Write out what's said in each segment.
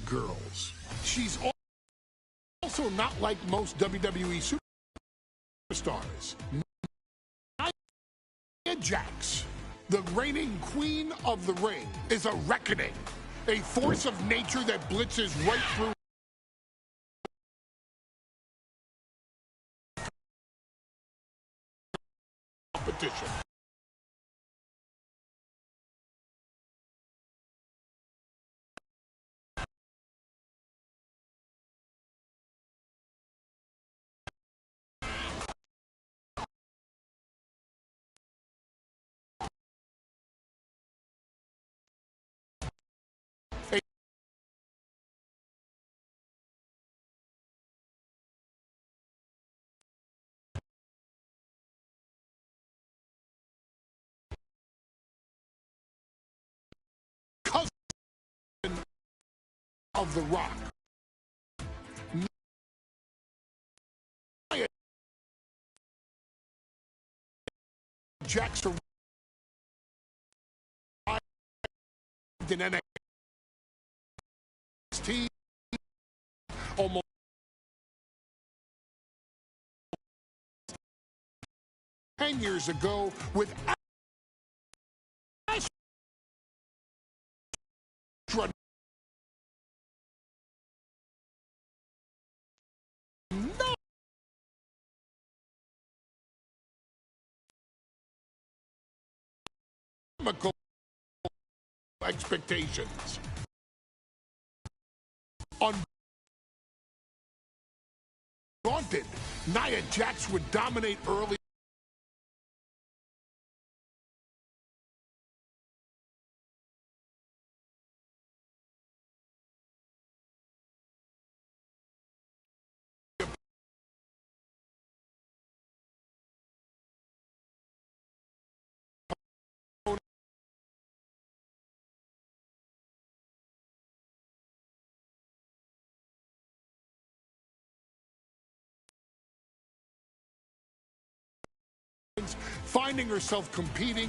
girls. She's also not like most WWE superstars. Nia Jax, the reigning queen of the ring, is a reckoning, a force of nature that blitzes right through competition. Cousin of The Rock. Nia Jax arrived in NXT almost 10 years ago with astronomical expectations. Undaunted, Nia Jax would dominate early. Finding herself competing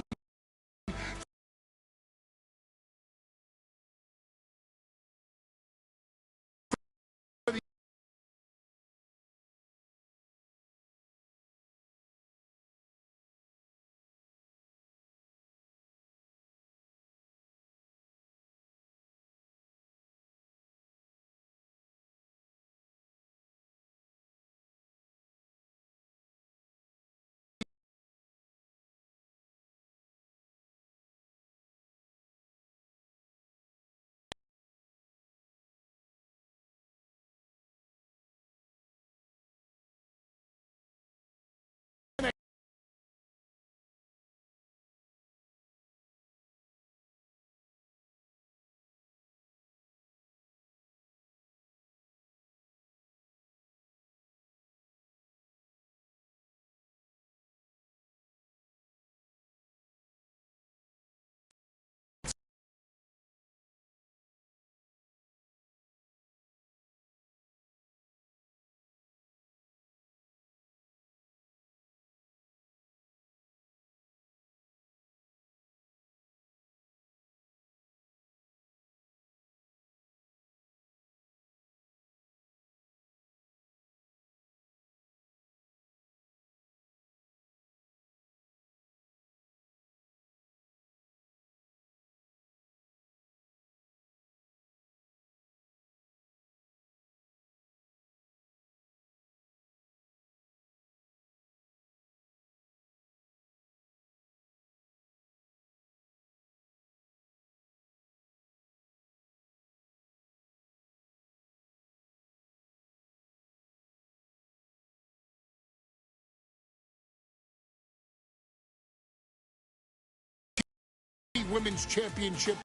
Women's Championship.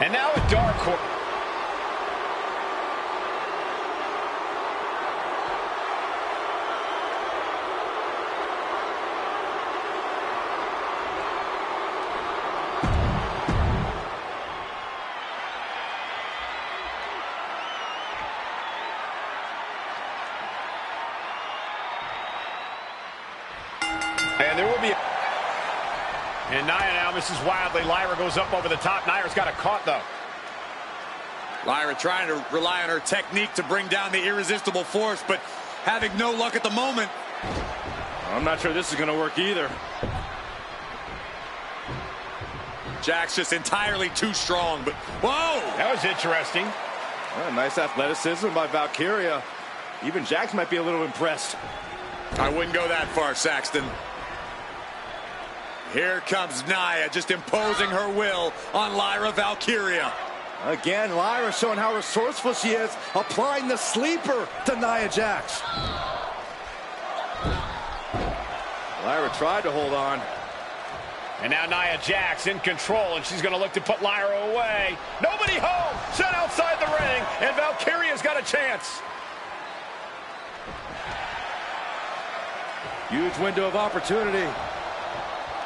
And now a dark horse. And Nia now misses wildly. Lyra goes up over the top. Nia's got it caught, though. Lyra trying to rely on her technique to bring down the irresistible force, but having no luck at the moment. I'm not sure this is going to work either. Jax just entirely too strong, but whoa! That was interesting. Nice athleticism by Valkyria. Even Jax might be a little impressed. I wouldn't go that far, Saxton. Here comes Nia, just imposing her will on Lyra Valkyria. Again, Lyra showing how resourceful she is, applying the sleeper to Nia Jax. Lyra tried to hold on. And now Nia Jax in control, and she's going to look to put Lyra away. Nobody home! Sent outside the ring, and Valkyria's got a chance. Huge window of opportunity.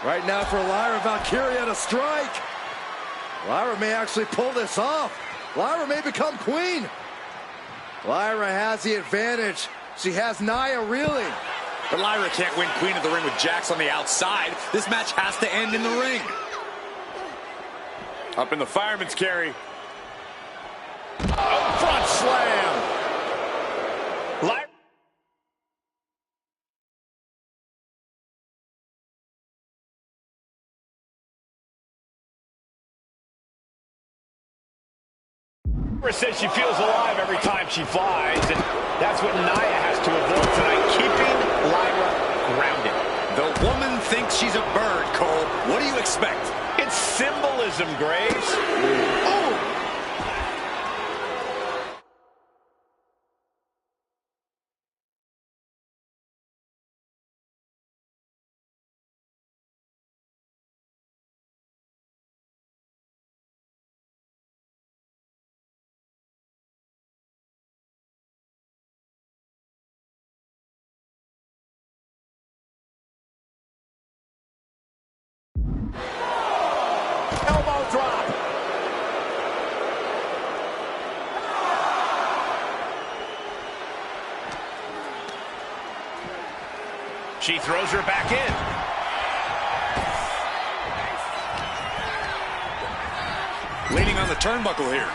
Right now for Lyra Valkyria to strike. Lyra may actually pull this off. Lyra may become queen. Lyra has the advantage. She has Nia reeling. But Lyra can't win Queen of the Ring with Jax on the outside. This match has to end in the ring. Up in the fireman's carry. Oh, front slam. Lyra. Says she feels alive every time she flies, and that's what Nia has to avoid tonight, keeping Lyra grounded. The woman thinks she's a bird, Cole. What do you expect? It's symbolism, Graves. Ooh. Elbow drop. She throws her back in. Leaning on the turnbuckle here.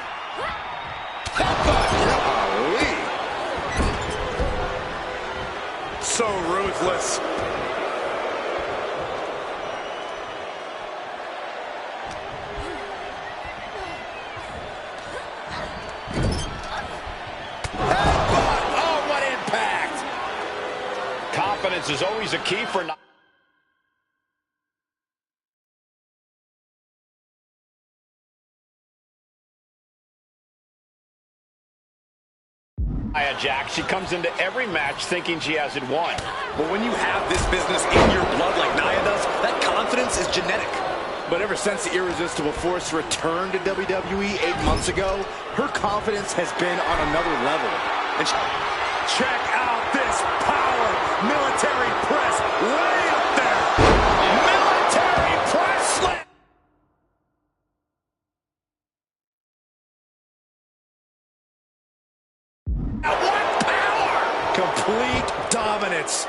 So ruthless. Oh, what impact! Confidence is always a key for Nia Jax. She comes into every match thinking she has it won. But when you have this business in your blood like Nia does, that confidence is genetic. But ever since the irresistible force returned to WWE 8 months ago, her confidence has been on another level. And check out this power military press way up there. Military press slam. What power! Complete dominance.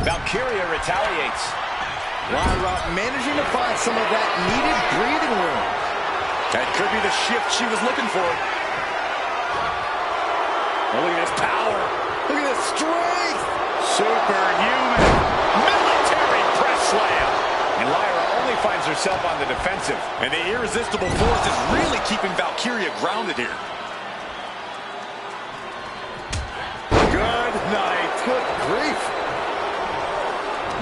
Valkyria retaliates. Lyra managing to find some of that needed breathing room. That could be the shift she was looking for. Oh, look at this power. Look at this strength. Superhuman. Military press slam. And Lyra only finds herself on the defensive. And the irresistible force is really keeping Valkyria grounded here. Good night. Good grief.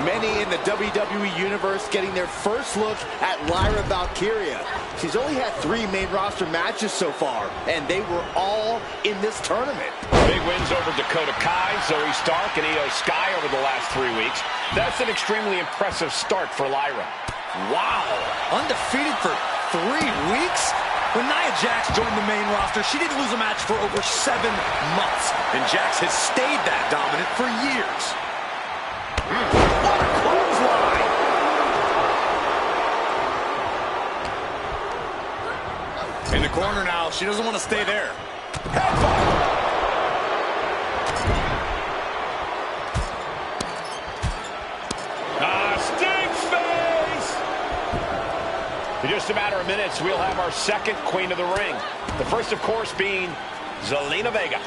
Many in the WWE Universe getting their first look at Lyra Valkyria. She's only had 3 main roster matches so far, and they were all in this tournament. Big wins over Dakota Kai, Zoe Stark, and Io Sky over the last 3 weeks. That's an extremely impressive start for Lyra. Wow. Undefeated for 3 weeks? When Nia Jax joined the main roster, she didn't lose a match for over 7 months. And Jax has stayed that dominant for years. What a clothesline! And the corner now. She doesn't want to stay there. Stink face! In just a matter of minutes, we'll have our second queen of the ring. The first, of course, being Zelina Vega.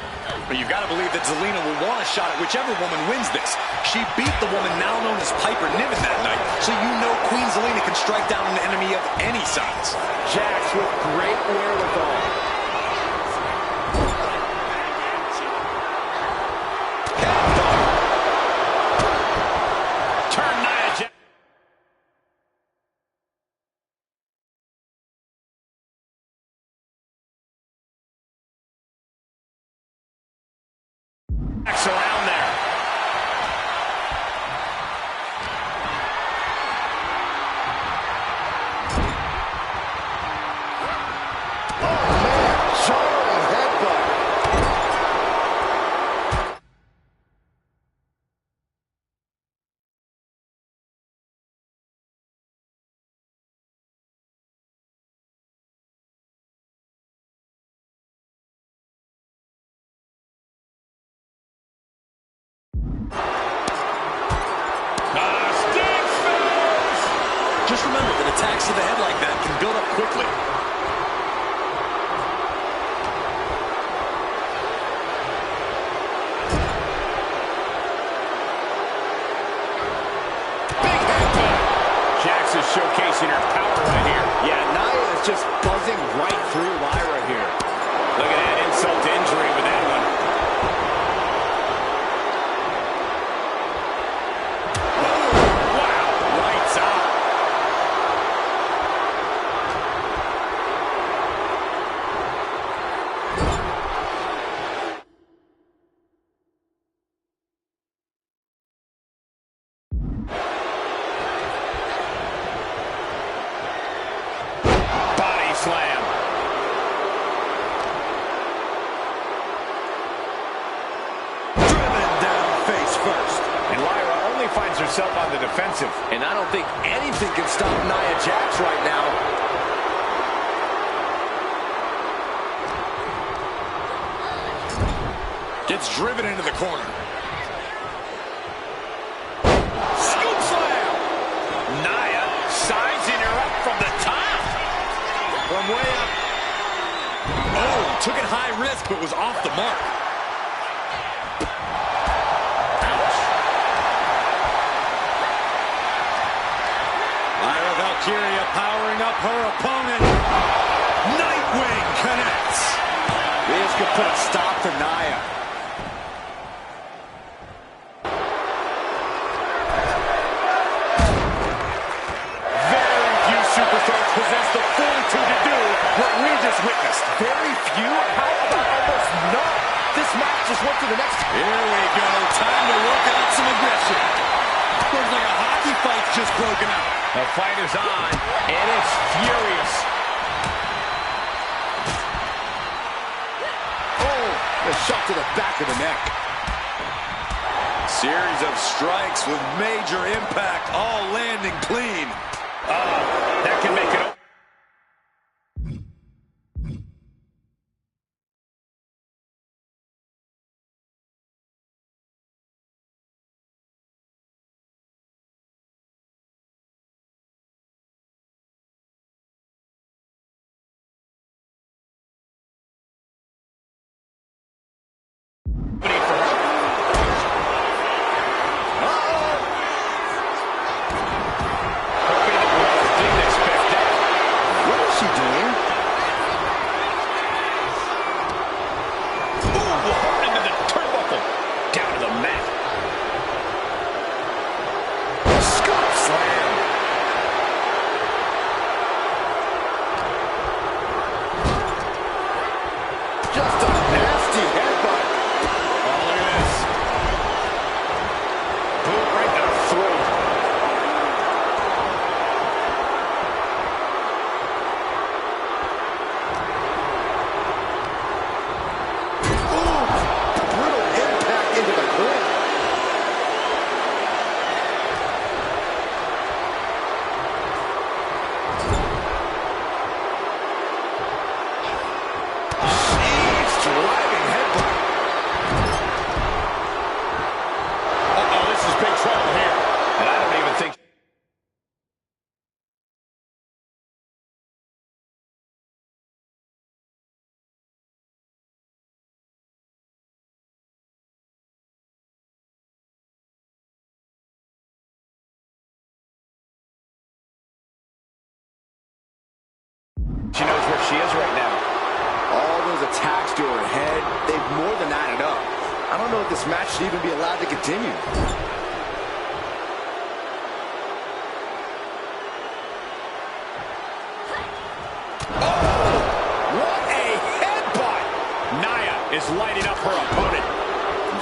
But you've got to believe that Zelina will want a shot at whichever woman wins this. She beat the woman now known as Piper Niven that night, so you know Queen Zelina can strike down an enemy of any size. Jax with great wherewithal. Around there. Oh, man. Jarring headbutt. Just remember that attacks to the head like that can build up quickly. Big headbutt. Jax is showcasing her power right here. Yeah, Nia is just buzzing right through Lyra here. Look at that insult to injury with that one. Slam. Driven down face first. And Lyra only finds herself on the defensive. And I don't think anything can stop Nia Jax right now. Gets driven into the corner. Scoop slam. Nia sizing her up from the top. From way up. Oh, took it high risk, but was off the mark. Ouch. Lyra Valkyria powering up her opponent. Nightwing connects. This could put a stop to Nia. Very few superstars possess the fortitude to do what we just witnessed. Very few? How about almost none? This match just went to the next. Here we go. Time to work out some aggression. Looks like a hockey fight's just broken out. The fight is on, and it's furious. Oh, a shot to the back of the neck. Series of strikes with major impact, all landing clean. That can make it. she is right now. All those attacks to her head, they've more than added up. I don't know if this match should even be allowed to continue. Is lighting up her opponent.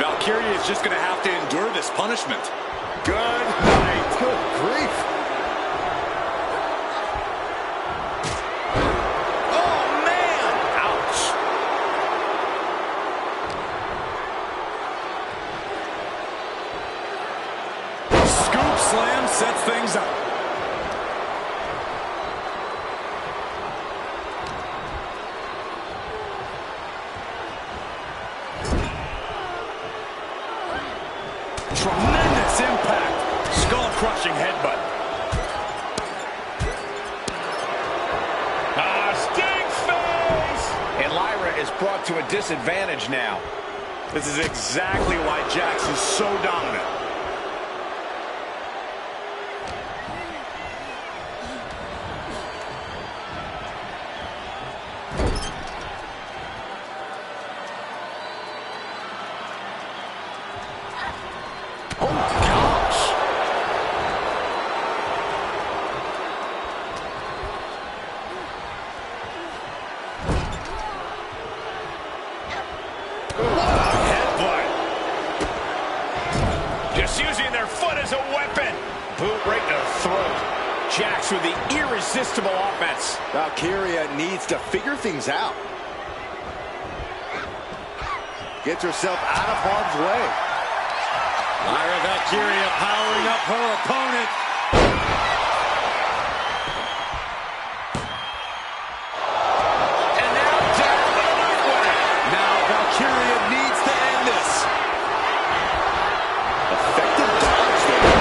Valkyria is just going to have to endure this punishment. Good night. Good grief. Oh, man! Ouch. Scoop slam sets things up. Tremendous impact. Skull-crushing headbutt. Sting face! And Lyra is brought to a disadvantage now. This is exactly why Jax is so dominant. Using their foot as a weapon. Boot right to the throat. Jax with the irresistible offense. Valkyria needs to figure things out. Gets herself out of harm's way. Lyra Valkyria powering up her opponent. And now down to the night winner. Now Valkyria needs to end this. Effective dodge there.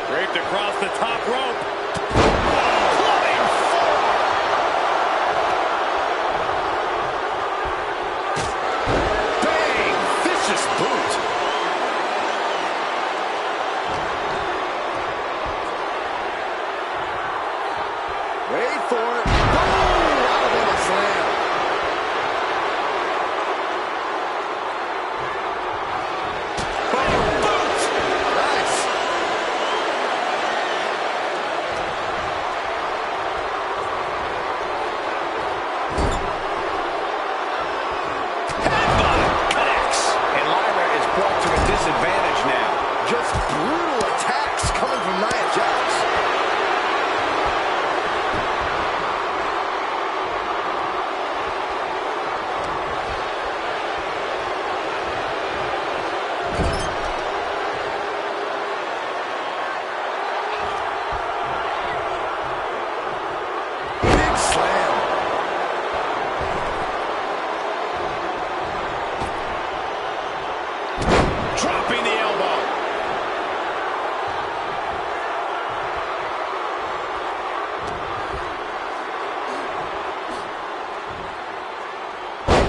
Draped across the top rope. Flying forward. Bang! Vicious boot. Wait for it. Boom! Out of a slam. Boom! Boot! Nice. Connects. And Lyra is brought to a disadvantage now. Just brutal attacks coming from Nia Jax. Big slam. Dropping the elbow.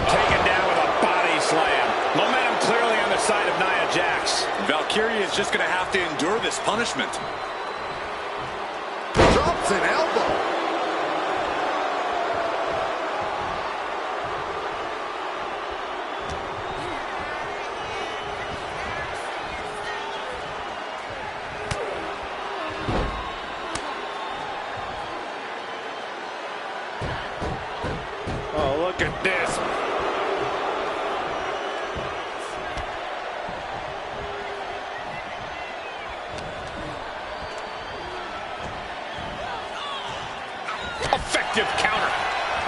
Taken down with a body slam. Momentum clearly on the side of Nia Jax. Valkyria is just going to have to endure this punishment. Drops an elbow. Oh, look at this. Effective counter.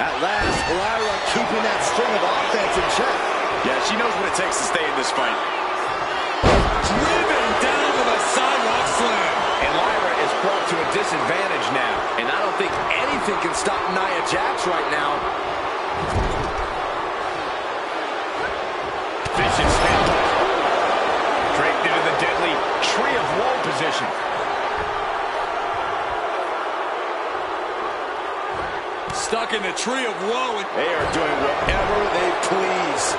At last, Lyra keeping that string of offense in check. Yeah, she knows what it takes to stay in this fight. Driven down with a sidewalk slam. And Lyra is brought to a disadvantage now. And I don't think anything can stop Nia Jax right now. Vicious headbutt. Draped into the deadly tree of woe position. Stuck in the tree of woe. They are doing whatever they please.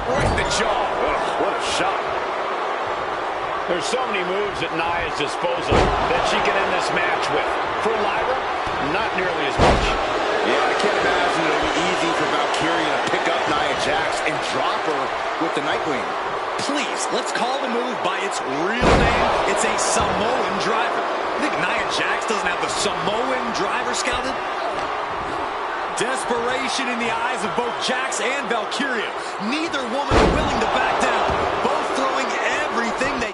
Right in the jaw. What a shot. There's so many moves at Nia's disposal that she can end this match with. For Lyra, not nearly as much. Yeah, I can't imagine it'll be easy for Valkyria to pick up Nia Jax and drop her with the Nightwing. Please, let's call the move by its real name. It's a Samoan driver. You think Nia Jax doesn't have the Samoan driver scouted? Desperation in the eyes of both Jax and Valkyria. Neither woman willing to back down. Both throwing everything they...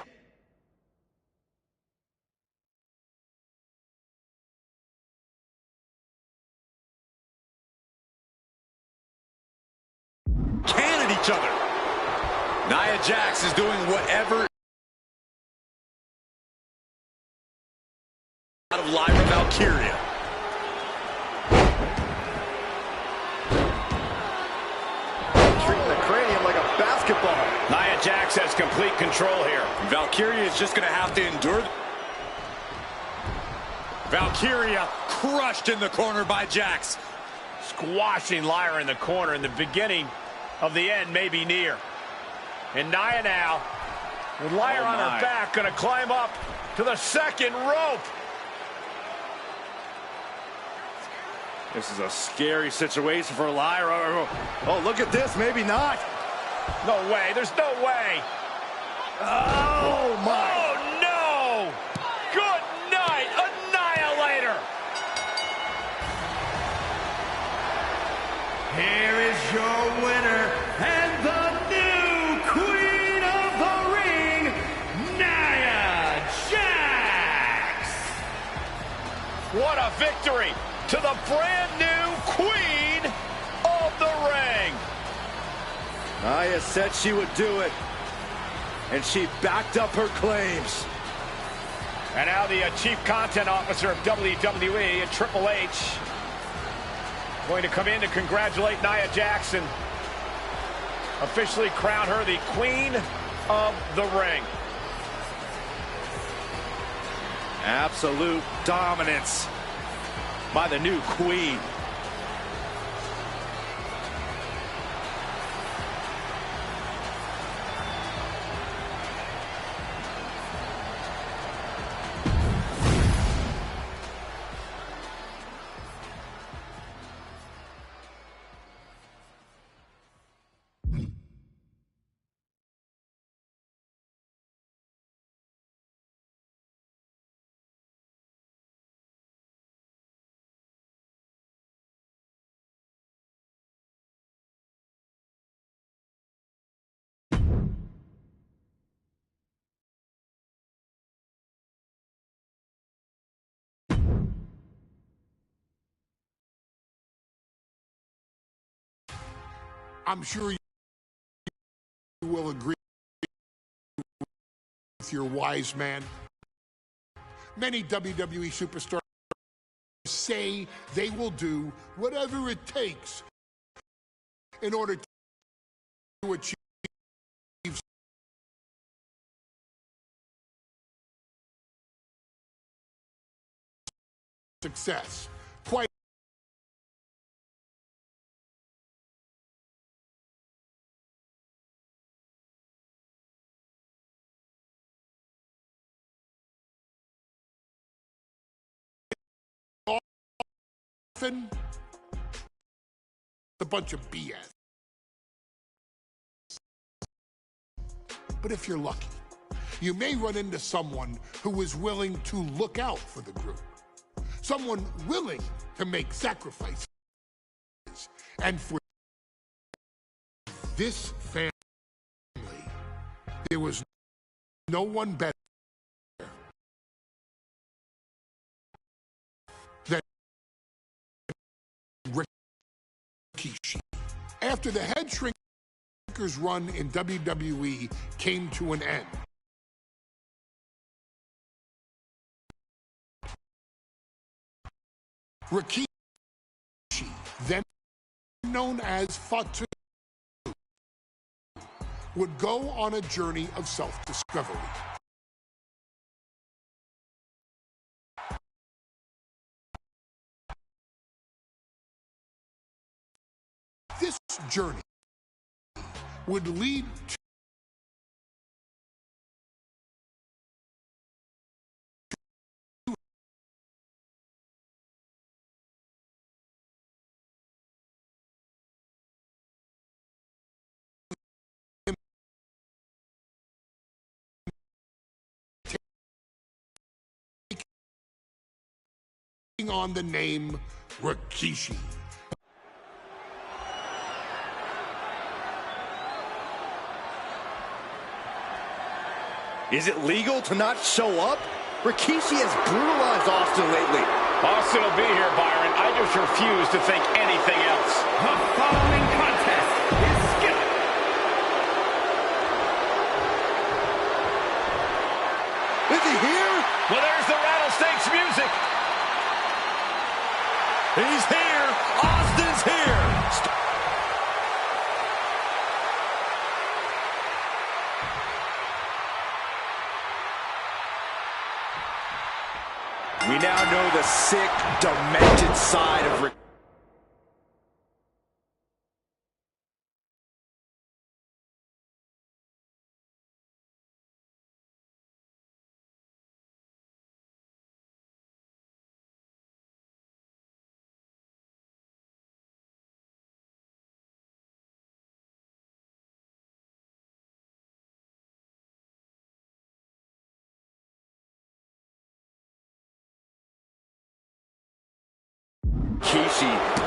can at each other. Nia Jax is doing whatever out of Lyra Valkyria. Treating the cranium like a basketball. Nia Jax has complete control here. Valkyria is just going to have to endure. Valkyria crushed in the corner by Jax. Squashing Lyra in the corner, and the beginning of the end may be near. And Nia now, with Lyra on her back, going to climb up to the second rope. This is a scary situation for Lyra. Oh, look at this. Maybe not. No way. There's no way. Oh, my. Oh, no. Good night. Annihilator. Here is your winner and the new Queen of the Ring, Nia Jax. What a victory to the brand new Queen of the Ring. Nia said she would do it, and she backed up her claims. And now the Chief Content Officer of WWE, Triple H, going to come in to congratulate Nia Jax, officially crown her the Queen of the Ring. Absolute dominance by the new Queen. I'm sure you will agree with your wise man. Many WWE superstars say they will do whatever it takes in order to achieve success. Quite often, a bunch of BS. But if you're lucky, you may run into someone who is willing to look out for the group. Someone willing to make sacrifices. And for this family, there was no one better than Rikishi. After the head shrinker's run in WWE came to an end, Rikishi, then known as Fatu, would go on a journey of self-discovery. This journey would lead to taking on the name Rikishi. Is it legal to not show up? Rikishi has brutalized Austin lately. Austin will be here, Byron. I just refuse to think anything else. The following contest is scheduled. Is he here? Well, there's the Rattlesnakes music. He's here. Austin's here. We now know the sick, demented side of Rikishi.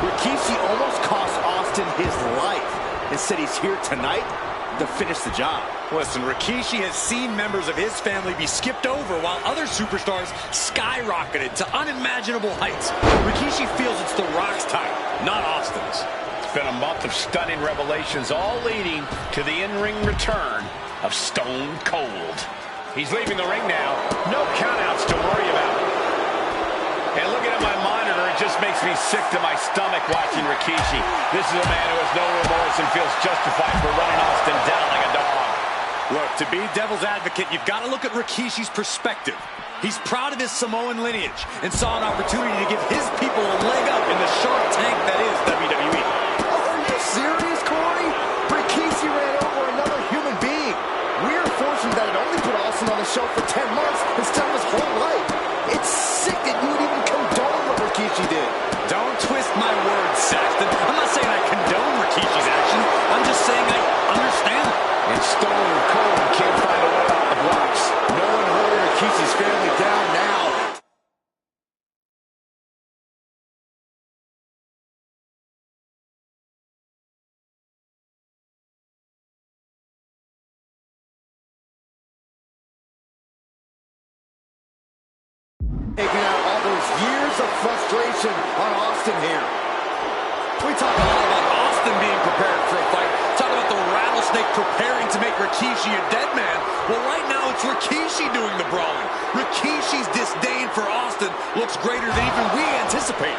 Rikishi almost cost Austin his life. Instead, he's here tonight to finish the job. Listen, Rikishi has seen members of his family be skipped over while other superstars skyrocketed to unimaginable heights. Rikishi feels it's The Rock's time, not Austin's. It's been a month of stunning revelations, all leading to the in-ring return of Stone Cold. He's leaving the ring now. No countouts to worry about. And looking at my monitor, it just makes me sick to my stomach watching Rikishi. This is a man who has no remorse and feels justified for running Austin down like a dog. Look, to be devil's advocate, you've got to look at Rikishi's perspective. He's proud of his Samoan lineage and saw an opportunity to give his people a leg up in the Shark Tank that is WWE. Are you serious, Corey? Rikishi ran over another human being. We're fortunate that it only put Austin on the show for 10 months instead of his whole life. It's sick that you would even condone what Rikishi did. Don't twist my words, Saxton. I'm not saying I condone Rikishi's actions. I'm just saying I understand them. And Stone Cold can't find a way out the blocks. No one holding Rikishi's family down now. Taking out all those years of frustration on Austin here. We talk a lot about Austin being prepared for a fight. Talk about the Rattlesnake preparing to make Rikishi a dead man. Well, right now it's Rikishi doing the brawling. Rikishi's disdain for Austin looks greater than even we anticipated.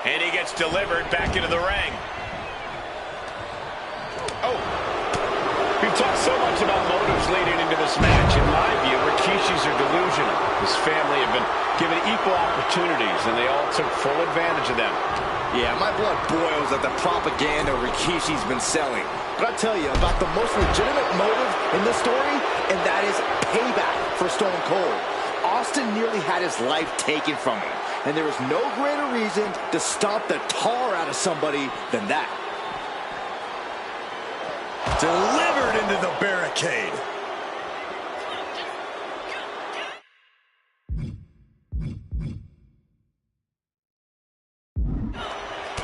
And he gets delivered back into the ring. Oh. We've talked so much about motives leading into this match. In my view, Rikishis are delusional. His family have been given equal opportunities, and they all took full advantage of them. Yeah, my blood boils at the propaganda Rikishi's been selling. But I'll tell you about the most legitimate motive in this story, and that is payback for Stone Cold. Austin nearly had his life taken from him, and there is no greater reason to stomp the tar out of somebody than that. Delivered into the barricade.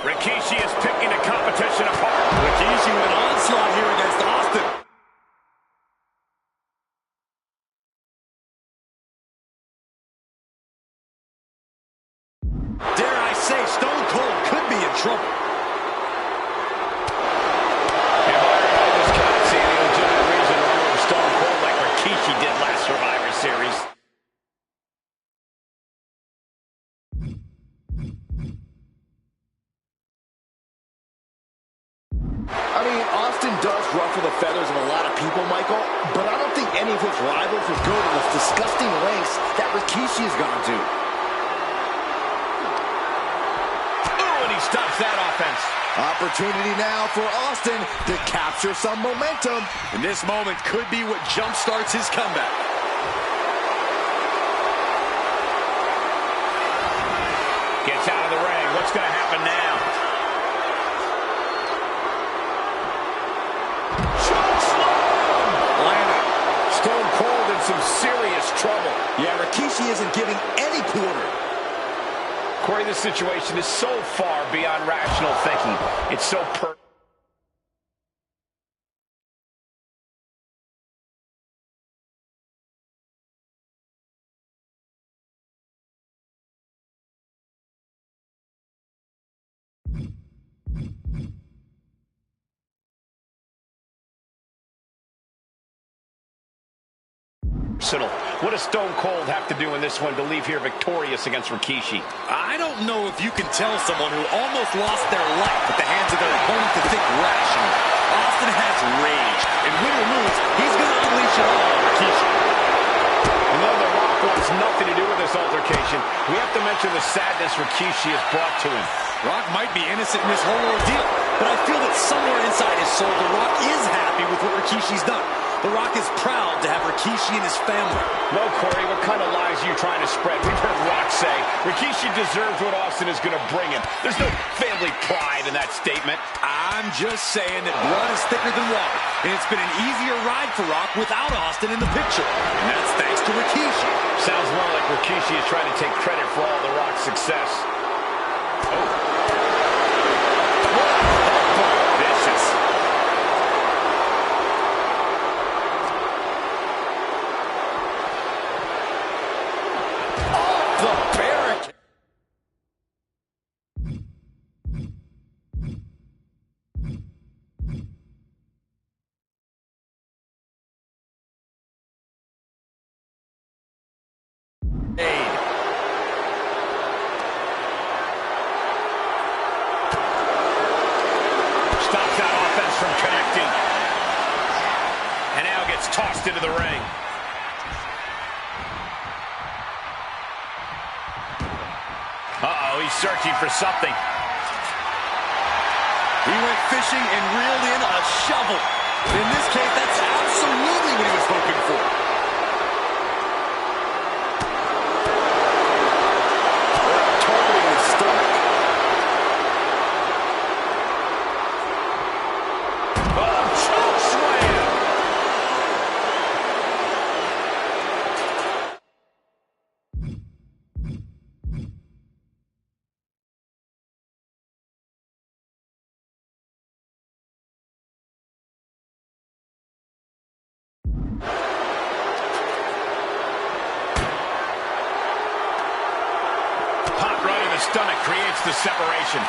Rikishi is picking the competition apart. Rikishi with an onslaught here against Austin. Dare I say, Stone Cold could be in trouble. And I just can't see any legitimate reason why Stone Austin does ruffle the feathers of a lot of people, Michael, but I don't think any of his rivals would go to those disgusting lengths that Rikishi has gone to. Oh, and he stops that offense. Opportunity now for Austin to capture some momentum. And this moment could be what jump-starts his comeback. Gets out of the ring. What's going to happen now? Stone Cold in some serious trouble. Yeah, Rikishi isn't giving any quarter. Corey, this situation is so far beyond rational thinking. It's so personal. What does Stone Cold have to do in this one to leave here victorious against Rikishi? I don't know if you can tell someone who almost lost their life at the hands of their opponent to think rationally. Austin has rage, and win or lose, he's going to unleash it all on Rikishi. And though The Rock wants nothing to do with this altercation, we have to mention the sadness Rikishi has brought to him. Rock might be innocent in this whole ordeal, but I feel that somewhere inside his soul, The Rock is happy with what Rikishi's done. The Rock is proud to have Rikishi and his family. No, Corey, what kind of lies are you trying to spread? We've heard Rock say Rikishi deserves what Austin is going to bring him. There's no family pride in that statement. I'm just saying that blood is thicker than water, and it's been an easier ride for Rock without Austin in the picture. And that's thanks to Rikishi. Sounds more like Rikishi is trying to take credit for all The Rock's success. Oh. Vicious. The barricade. Stops that offense from connecting. And now gets tossed into the ring. Uh-oh, he's searching for something. He went fishing and reeled in a shovel. In this case, that's absolutely what he was hoping for. Totally in his stomach. Oh, choke slam! Hot right in the stomach creates the separation.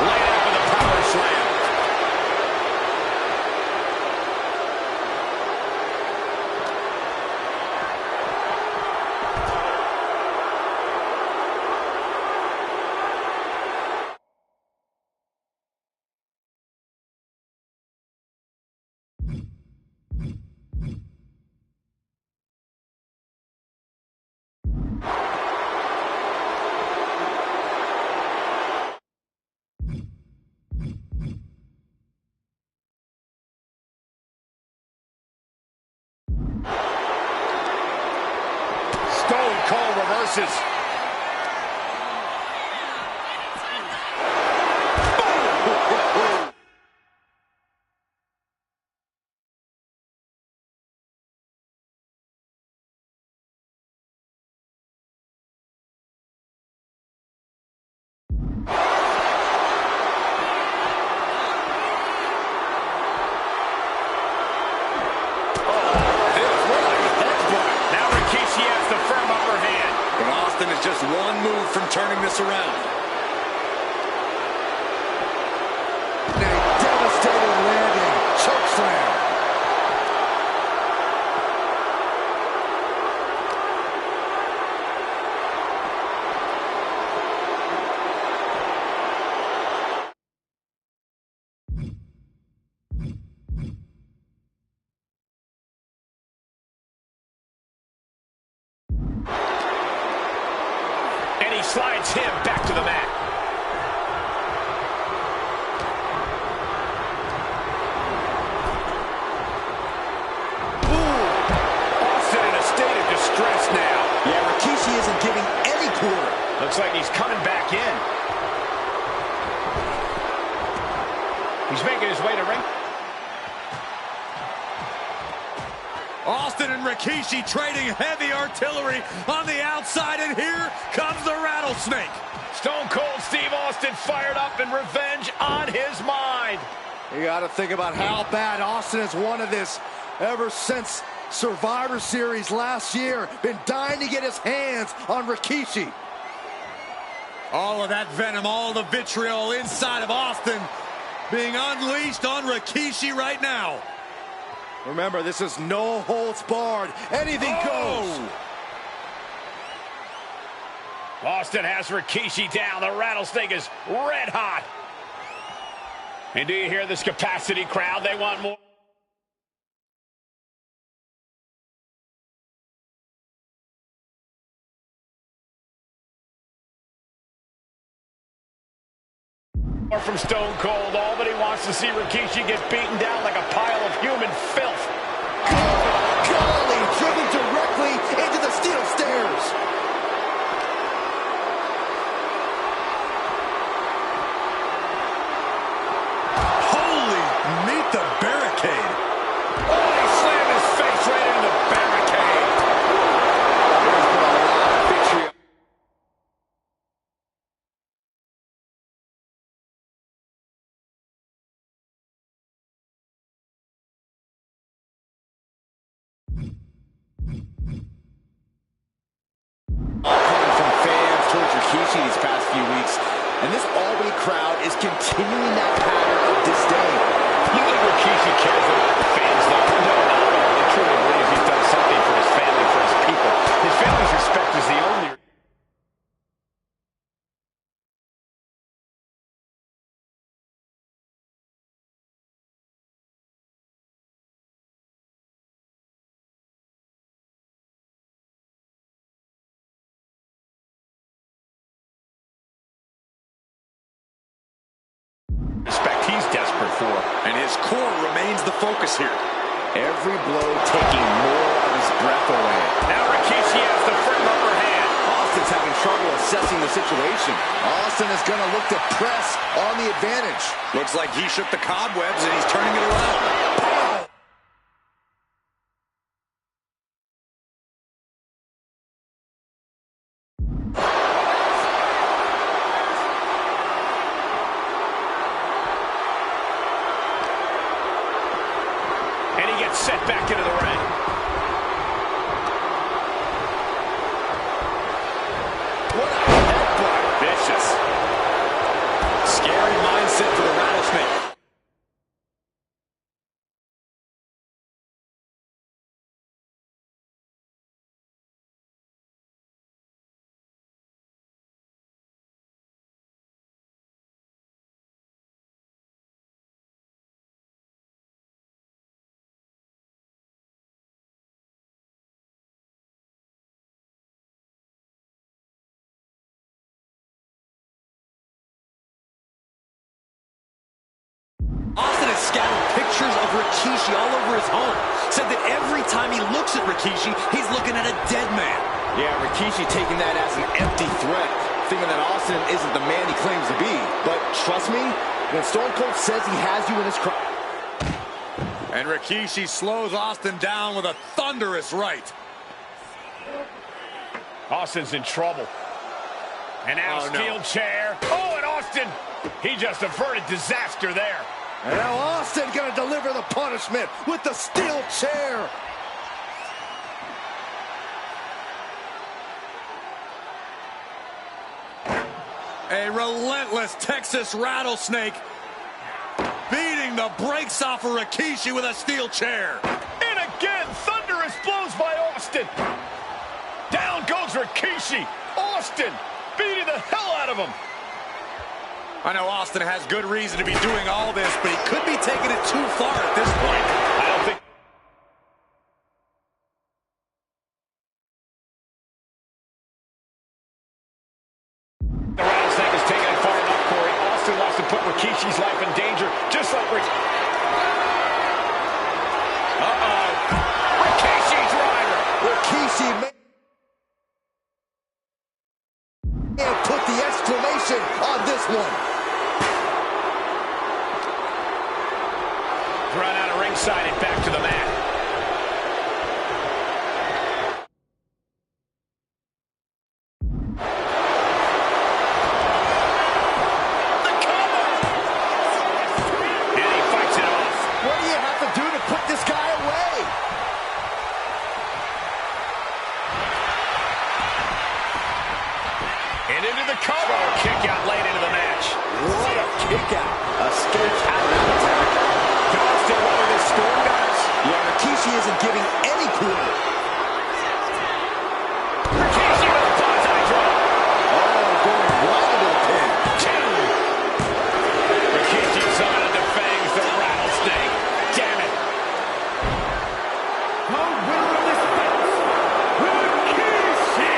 Laid out with a power slam. Stone Cold reverses. from turning this around. A devastating landing. Chokeslam. And he slides him back to the mat. Austin in a state of distress now. Yeah, Rikishi isn't giving any quarter. Looks like he's coming back in. He's making his way to ring. Austin and Rikishi trading heavy artillery on the outside, and here comes the rattlesnake. Stone Cold Steve Austin fired up and revenge on his mind. You got to think about how bad Austin has wanted this ever since Survivor Series last year. Been dying to get his hands on Rikishi. All of that venom, all the vitriol inside of Austin being unleashed on Rikishi right now. Remember, this is no holds barred. Anything goes. Austin has Rikishi down. The rattlesnake is red hot. And do you hear this capacity crowd? They want more. From Stone Cold. All that he wants to see Rikishi get beaten down like a pile of human filth. Golly, driven directly into the steel stairs. Holy, meet the barricade. Oh, he slammed his face right into the barricade. There's been a lot of vitriol. Coming from fans towards Rikishi these past few weeks, and this Albany crowd is continuing that pattern of disdain. You think Rikishi cares about the fans, though? No, not at all. He truly believes he's done something for his family, for his people. His family's respect is the only... respect he's desperate for. And his core remains the focus here. Every blow taking more of his breath away. Now Rikishi has the firm upper hand. Austin's having trouble assessing the situation. Austin is going to look to press on the advantage. Looks like he shook the cobwebs and he's turning it around. And he gets set back into the ring. What a headbutt. Vicious. Scary mindset for the rattlesnake. Austin has scattered pictures of Rikishi all over his home. Said that every time he looks at Rikishi, he's looking at a dead man. Yeah, Rikishi taking that as an empty threat, thinking that Austin isn't the man he claims to be. But trust me, when Stone Cold says he has you in his crown. And Rikishi slows Austin down with a thunderous right. Austin's in trouble. And now steel chair. Oh, and Austin, he just averted disaster there. And now Austin going to deliver the punishment with the steel chair. A relentless Texas rattlesnake beating the brakes off of Rikishi with a steel chair. And again, thunderous blows by Austin. Down goes Rikishi. Austin beating the hell out of him. I know Austin has good reason to be doing all this, but he could be taking it too far at this point. I don't think the rattlesnake is taking it far enough, Corey. Austin wants to put Rikishi's life in danger, just like Rikishi driver. Rikishi may have put the exclamation on this one. Run out of ringside and back to the mat. The cover! And he fights it off. What do you have to do to put this guy away? And into the cover. Kick out late into the match. What a kick out. Escape out of that attack. Can Austin weather this storm, guys? Yeah, Rikishi isn't giving any quarter. Rikishi with a bonsai drop. Oh, going right into the pin. Rikishi summoned the fangs, the rattlesnake. Damn it. The winner of this match, Rikishi!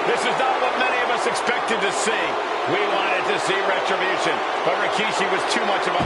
This is not what many of us expected to see. We wanted to see retribution, but Rikishi was too much of a...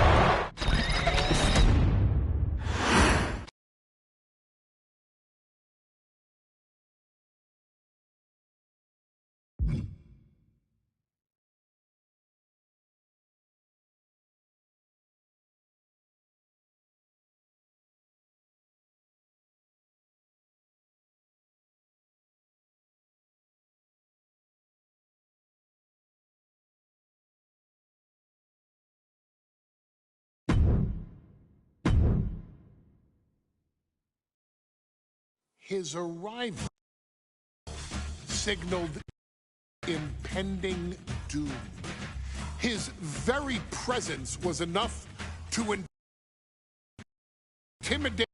His arrival signaled impending doom. His very presence was enough to intimidate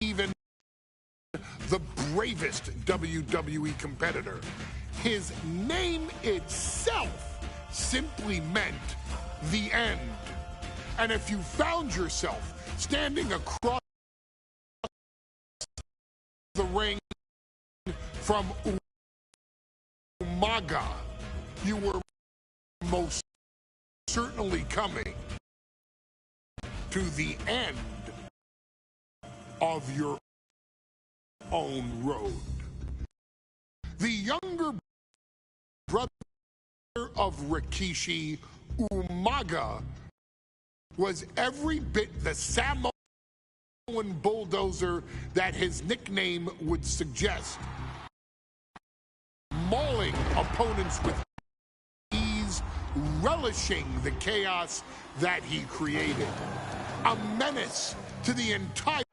even the bravest WWE competitor. His name itself simply meant the end. And if you found yourself standing across the ring from Umaga, you were most certainly coming to the end of your own road. The younger brother of Rikishi, Umaga, was every bit the Samoan bulldozer that his nickname would suggest, mauling opponents with ease, relishing the chaos that he created, a menace to the entire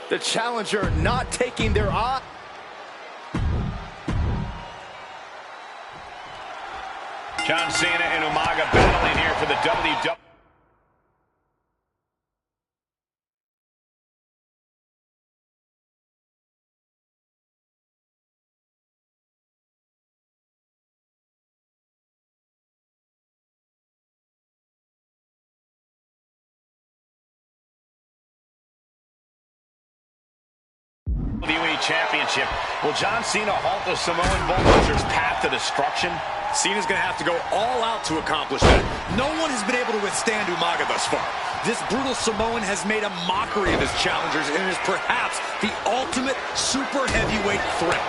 The challenger not taking their eye. John Cena and Umaga battling here for the WWE. Championship. Will John Cena halt the Samoan Bulldozer's path to destruction? Cena's going to have to go all out to accomplish that. No one has been able to withstand Umaga thus far. This brutal Samoan has made a mockery of his challengers and is perhaps the ultimate super heavyweight threat.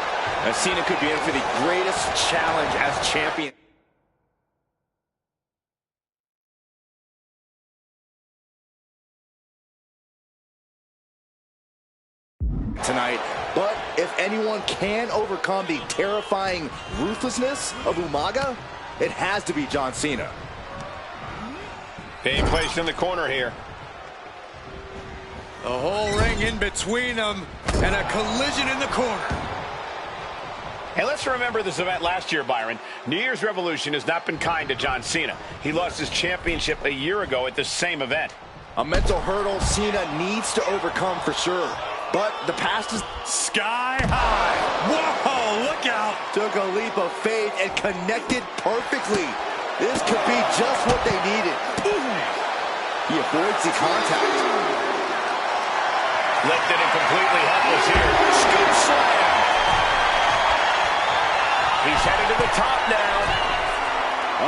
Cena could be in for the greatest challenge as champion. tonight, but if anyone can overcome the terrifying ruthlessness of Umaga, it has to be John Cena. Being placed in the corner here. The whole ring in between them, and a collision in the corner. Hey, let's remember this event last year, Byron. New Year's Revolution has not been kind to John Cena. He lost his championship a year ago at the same event. A mental hurdle Cena needs to overcome for sure. But the past is Sky high. Whoa, look out. took a leap of faith and connected perfectly. This could be just what they needed. Ooh. He avoids the contact. Lifted and completely helpless here. Scoop slam. He's headed to the top now.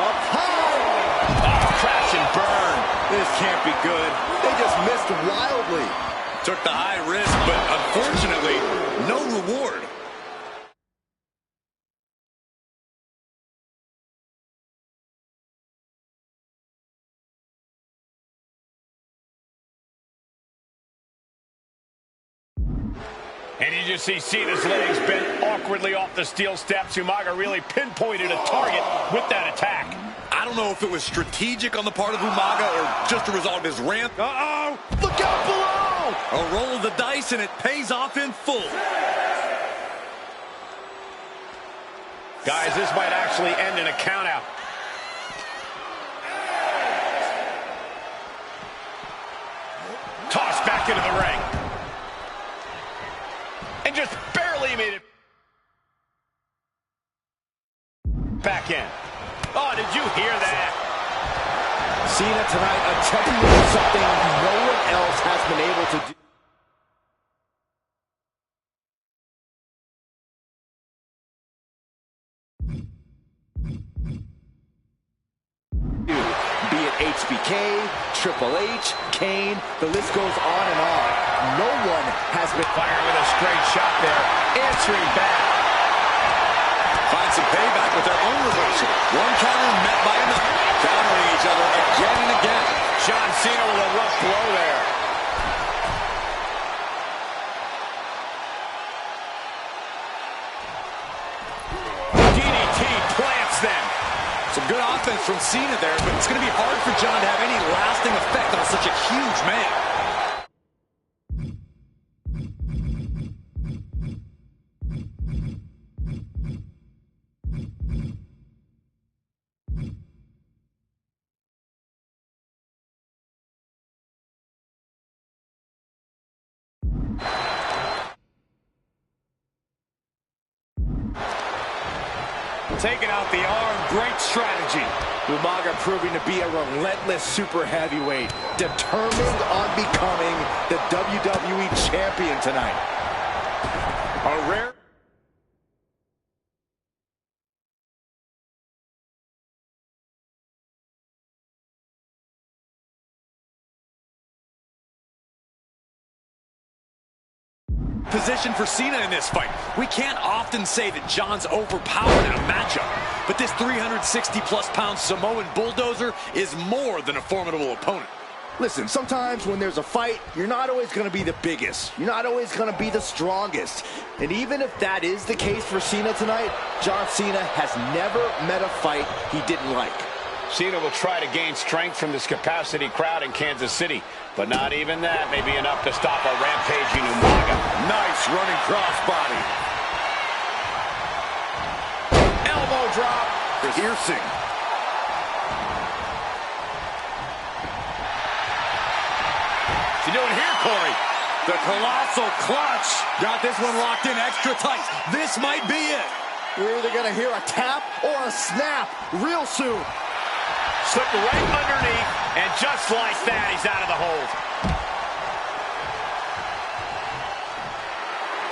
Up high. Oh, crash and burn. This can't be good. They just missed wildly. Took the high risk, but unfortunately, no reward. And you just see Cena's legs bent awkwardly off the steel steps. Umaga really pinpointed a target with that attack. I don't know if it was strategic on the part of Umaga or just a result of his ramp. Uh-oh! Look out below! A roll of the dice, and it pays off in full. Guys, this might actually end in a countout. Tossed back into the ring. And just barely made it back in. Oh, did you hear that? Cena tonight attempting to do something no one else has been able to do. Be it HBK, Triple H, Kane, the list goes on and on. No one has been Firing with a straight shot there. Answering back. Find some payback with their own reversal. One counter met by another. Countering each other again and again. John Cena with a rough blow there. DDT plants them. Some good offense from Cena there, but it's going to be hard for John to have any lasting effect on such a huge man. Taking out the arm, great strategy. Umaga proving to be a relentless super heavyweight, determined on becoming the WWE champion tonight. A rare position for Cena in this fight. We can't often say that John's overpowered in a matchup, but this 360-plus pound Samoan bulldozer is more than a formidable opponent. Listen, sometimes when there's a fight, you're not always going to be the biggest. You're not always going to be the strongest. And even if that is the case for Cena tonight, John Cena has never met a fight he didn't like. Cena will try to gain strength from this capacity crowd in Kansas City, but not even that may be enough to stop a rampaging Umaga. Nice running crossbody. Elbow drop. Piercing. What's he doing here, Corey? The colossal clutch. Got this one locked in extra tight. This might be it. We're either going to hear a tap or a snap real soon. Slipped right underneath, and just like that, he's out of the hold.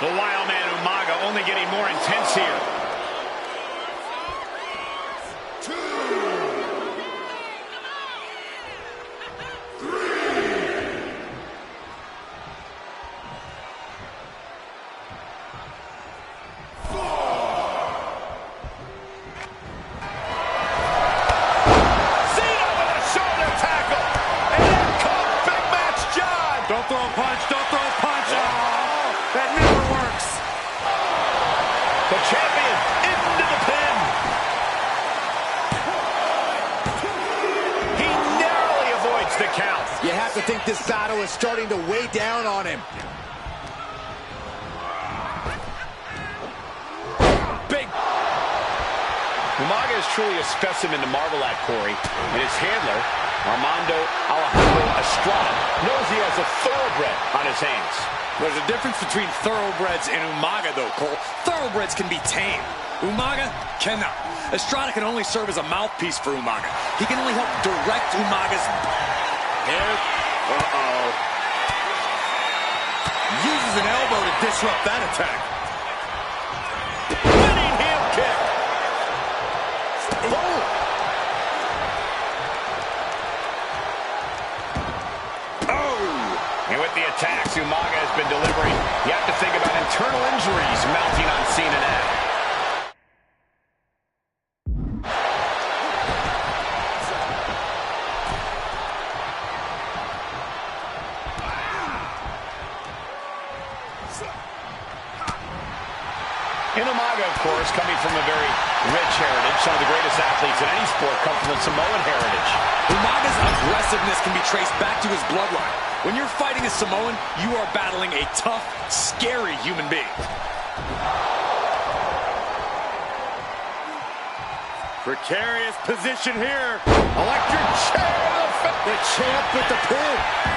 The wild man Umaga only getting more intense here. Don't throw a punch. Don't throw a punch. Oh, that This battle is starting to weigh down on him. Big. Umaga is truly a specimen to marvel at, Corey, and his handler, Alejandro Estrada, knows he has a thoroughbred on his hands. There's a difference between thoroughbreds and Umaga, though, Cole. Thoroughbreds can be tamed. Umaga cannot. Estrada can only serve as a mouthpiece for Umaga. He can only help direct Umaga's... Uses an elbow to disrupt that attack. Winning heel kick. Oh! And with the attacks Umaga has been delivering, you have to think about internal injuries mounting on Cena now. And Umaga, of course, coming from a very rich heritage. Some of the greatest athletes in any sport come from the Samoan heritage. Umaga's aggressiveness can be traced back to his bloodline. When you're fighting a Samoan, you are battling a tough, scary human being. Precarious position here. Electric chair. The champ with the pin.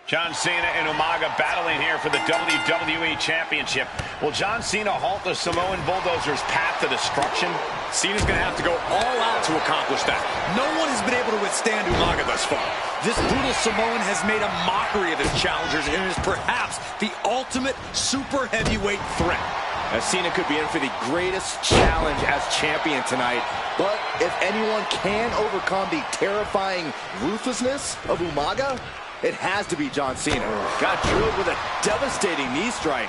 John Cena and Umaga battling here for the WWE Championship. Will John Cena halt the Samoan Bulldozer's path to destruction? Cena's going to have to go all out to accomplish that. No one has been able to withstand Umaga thus far. This brutal Samoan has made a mockery of his challengers and is perhaps the ultimate super heavyweight threat. As Cena could be in for the greatest challenge as champion tonight. But if anyone can overcome the terrifying ruthlessness of Umaga, it has to be John Cena. Got drilled with a devastating knee strike.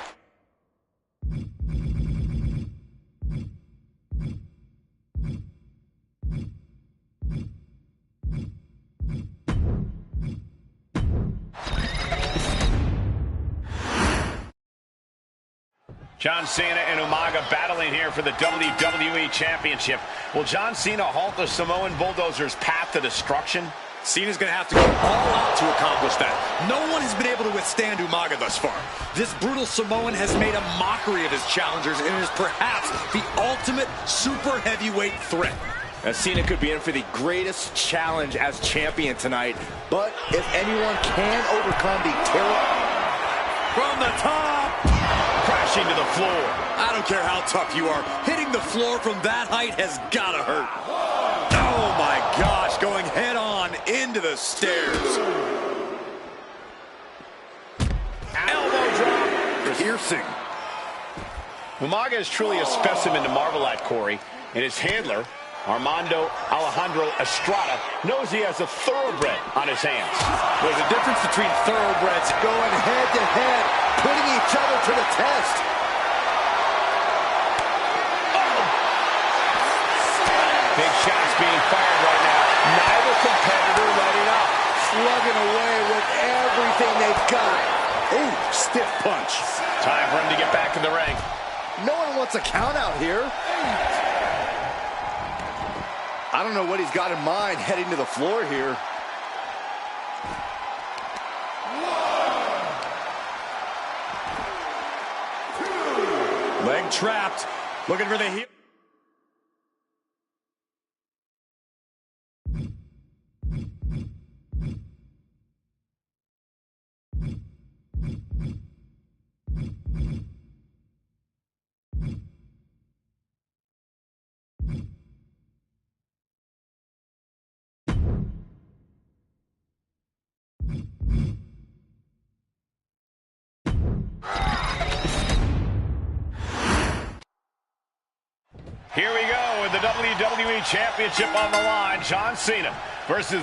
John Cena and Umaga battling here for the WWE Championship. Will John Cena halt the Samoan Bulldozer's path to destruction? Cena's going to have to go all out to accomplish that. No one has been able to withstand Umaga thus far. This brutal Samoan has made a mockery of his challengers and is perhaps the ultimate super heavyweight threat. As Cena could be in for the greatest challenge as champion tonight. But if anyone can overcome the terror... From the top! Crashing to the floor. I don't care how tough you are. Hitting the floor from that height has got to hurt. Oh, my gosh. Going head on into the stairs. Elbow drop. Piercing. Umaga is truly a specimen to marvel at, Corey, and his handler, Alejandro Estrada, knows he has a thoroughbred on his hands. There's a difference between thoroughbreds going head to head, putting each other to the test. Big shots being fired right now. Neither competitor letting up. Slugging away with everything they've got. Ooh, stiff punch. Time for him to get back in the ring. No one wants a count out here. I don't know what he's got in mind heading to the floor here. Leg trapped. Looking for the heel. Here we go with the WWE Championship on the line. John Cena versus...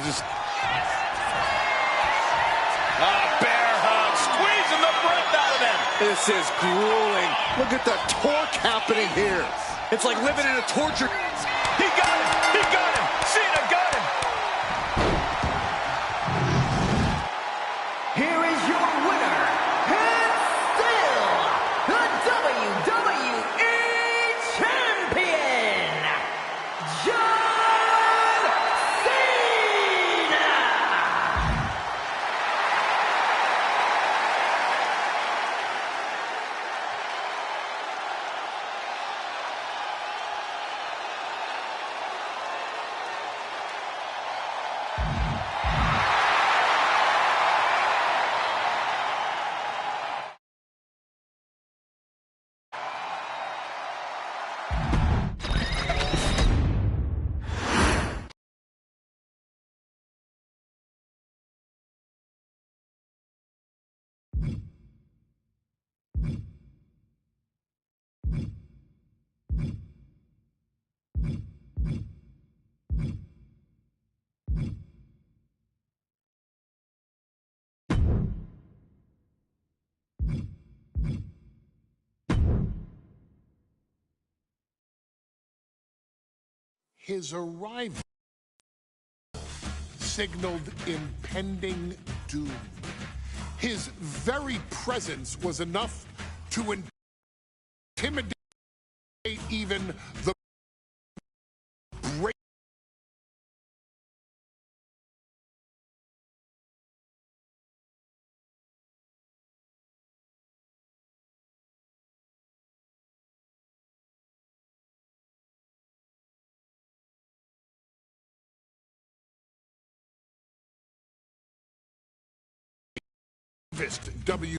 bear hug, squeezing the breath out of him. This is grueling. Look at the torque happening here. It's like living in a torture. He got him! He got him! Cena got him! Here is your winner, and still the WWE Champion, John Cena! His arrival signaled impending doom. His very presence was enough to intimidate even the great. WWE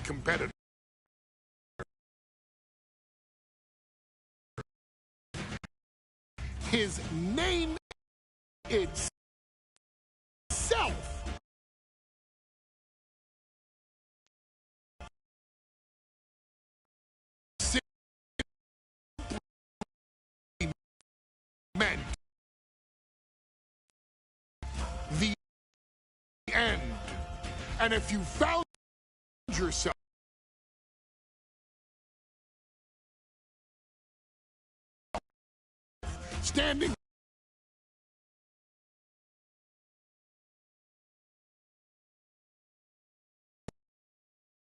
competitor. His name itself meant the end. And if you found yourself standing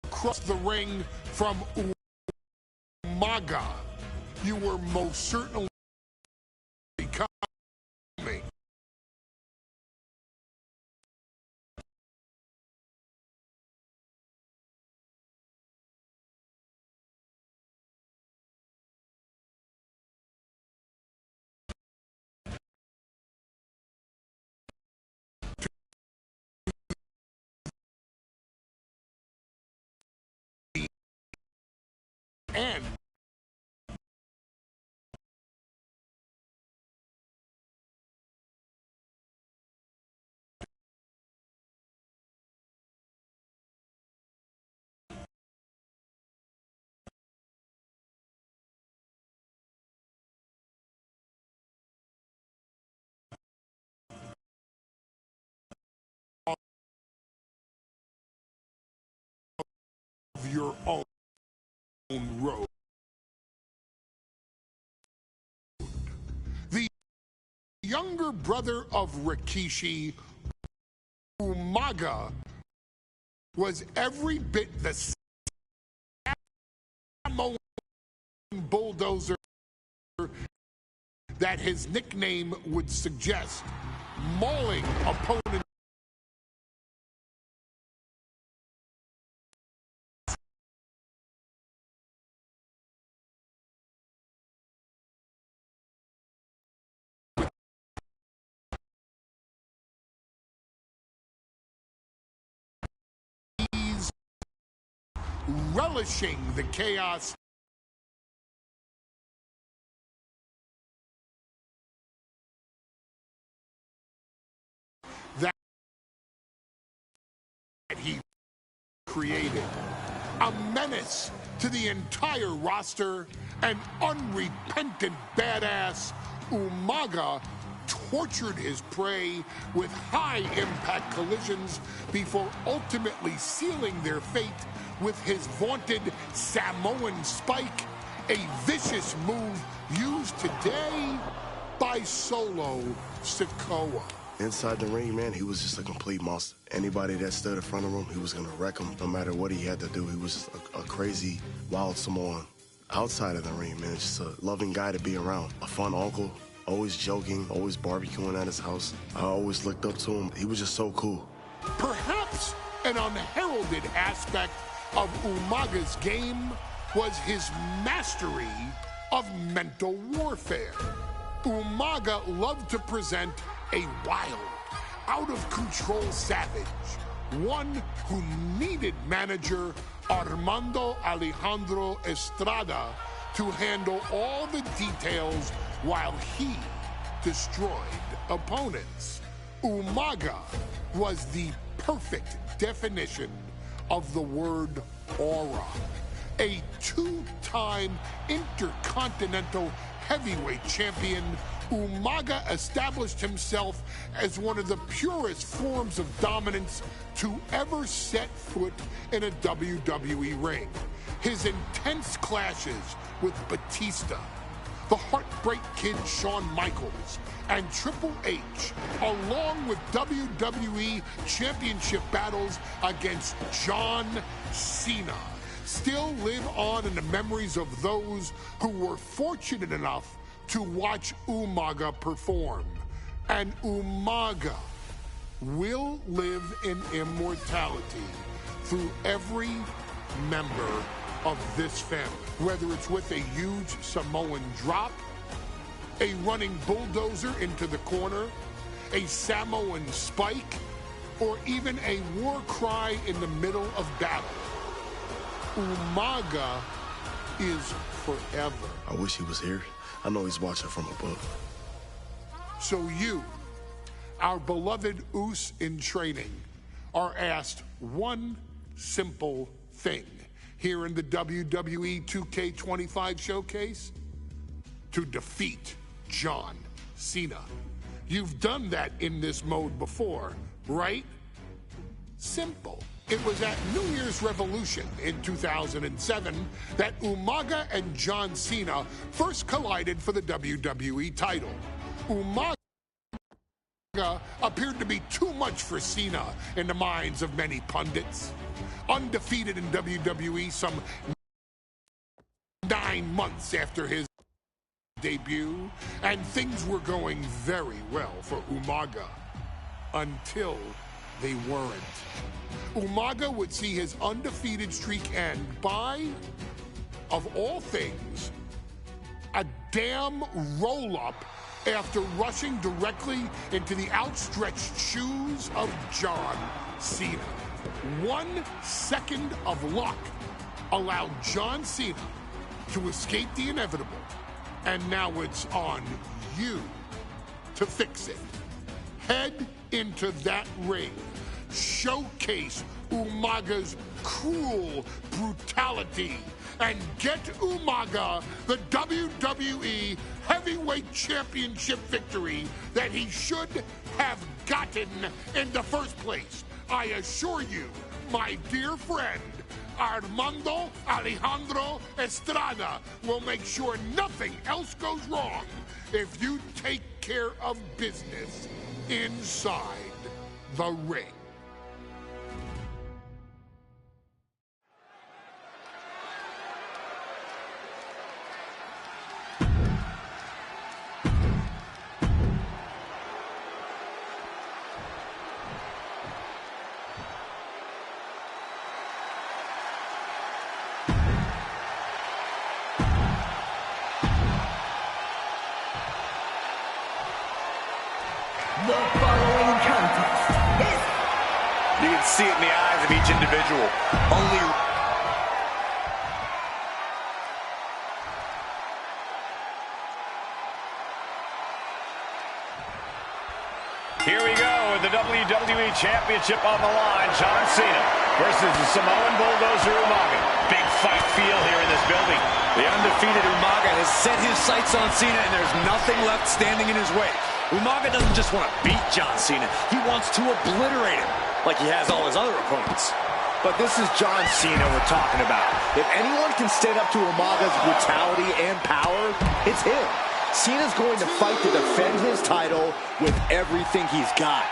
across the ring from Umaga, you were most certainly coming. And of your own road. The younger brother of Rikishi, Umaga, was every bit the Samoan bulldozer that his nickname would suggest, mauling opponents relishing the chaos created. A menace to the entire roster, an unrepentant badass, Umaga tortured his prey with high-impact collisions before ultimately sealing their fate with his vaunted Samoan spike, a vicious move used today by Solo Sikoa. Inside the ring, man, he was just a complete monster. Anybody that stood in front of him, he was going to wreck him no matter what he had to do. He was just a crazy, wild Samoan. Outside of the ring, man, just a loving guy to be around. A fun uncle, always joking, always barbecuing at his house. I always looked up to him. He was just so cool. Perhaps an unheralded aspect of Umaga's game was his mastery of mental warfare. Umaga loved to present a wild, out-of-control savage, one who needed manager Armando Alejandro Estrada to handle all the details while he destroyed opponents. Umaga was the perfect definition of the word aura. A two-time intercontinental heavyweight champion, Umaga established himself as one of the purest forms of dominance to ever set foot in a WWE ring. His intense clashes with Batista, the Heartbreak Kid Shawn Michaels, and Triple H, along with WWE Championship battles against John Cena, still live on in the memories of those who were fortunate enough to watch Umaga perform. And Umaga will live in immortality through every member of this family, whether it's with a huge Samoan drop, a running bulldozer into the corner, a Samoan spike, or even a war cry in the middle of battle. Umaga is forever. I wish he was here. I know he's watching from above. So you, our beloved Us in training, are asked one simple thing here in the WWE 2K25 showcase: to defeat John Cena. You've done that in this mode before, right? Simple. It was at New Year's Revolution in 2007 that Umaga and John Cena first collided for the WWE title. Umaga appeared to be too much for Cena in the minds of many pundits. Undefeated in WWE some 9 months after his debut, and things were going very well for Umaga until they weren't. Umaga would see his undefeated streak end by, of all things, a damn roll-up after rushing directly into the outstretched shoes of John Cena. 1 second of luck allowed John Cena to escape the inevitable, and now it's on you to fix it. Head into that ring. Showcase Umaga's cruel brutality and get Umaga the WWE Heavyweight Championship victory that he should have gotten in the first place. I assure you, my dear friend, Armando Alejandro Estrada will make sure nothing else goes wrong if you take care of business inside the ring. The following contest is... You can see it in the eyes of each individual. Here we go with the WWE Championship on the line. John Cena versus the Samoan Bulldozer Umaga. Big fight feel here in this building. The undefeated Umaga has set his sights on Cena, and there's nothing left standing in his way. Umaga doesn't just want to beat John Cena. He wants to obliterate him, like he has all his other opponents. But this is John Cena we're talking about. If anyone can stand up to Umaga's brutality and power, it's him. Cena's going to fight to defend his title with everything he's got.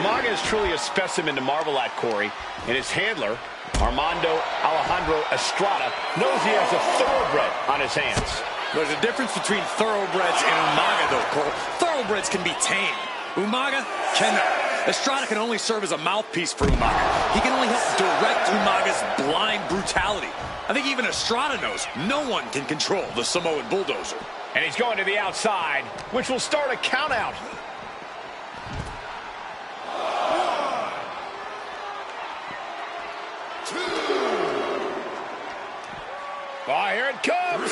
Umaga is truly a specimen to marvel at, Corey, and his handler, Armando Alejandro Estrada, knows he has a thoroughbred on his hands. There's a difference between thoroughbreds and Umaga, though, Cole. Thoroughbreds can be tamed. Umaga cannot. Estrada can only serve as a mouthpiece for Umaga. He can only help direct Umaga's blind brutality. I think even Estrada knows no one can control the Samoan Bulldozer. And he's going to the outside, which will start a count out. Oh, here it comes.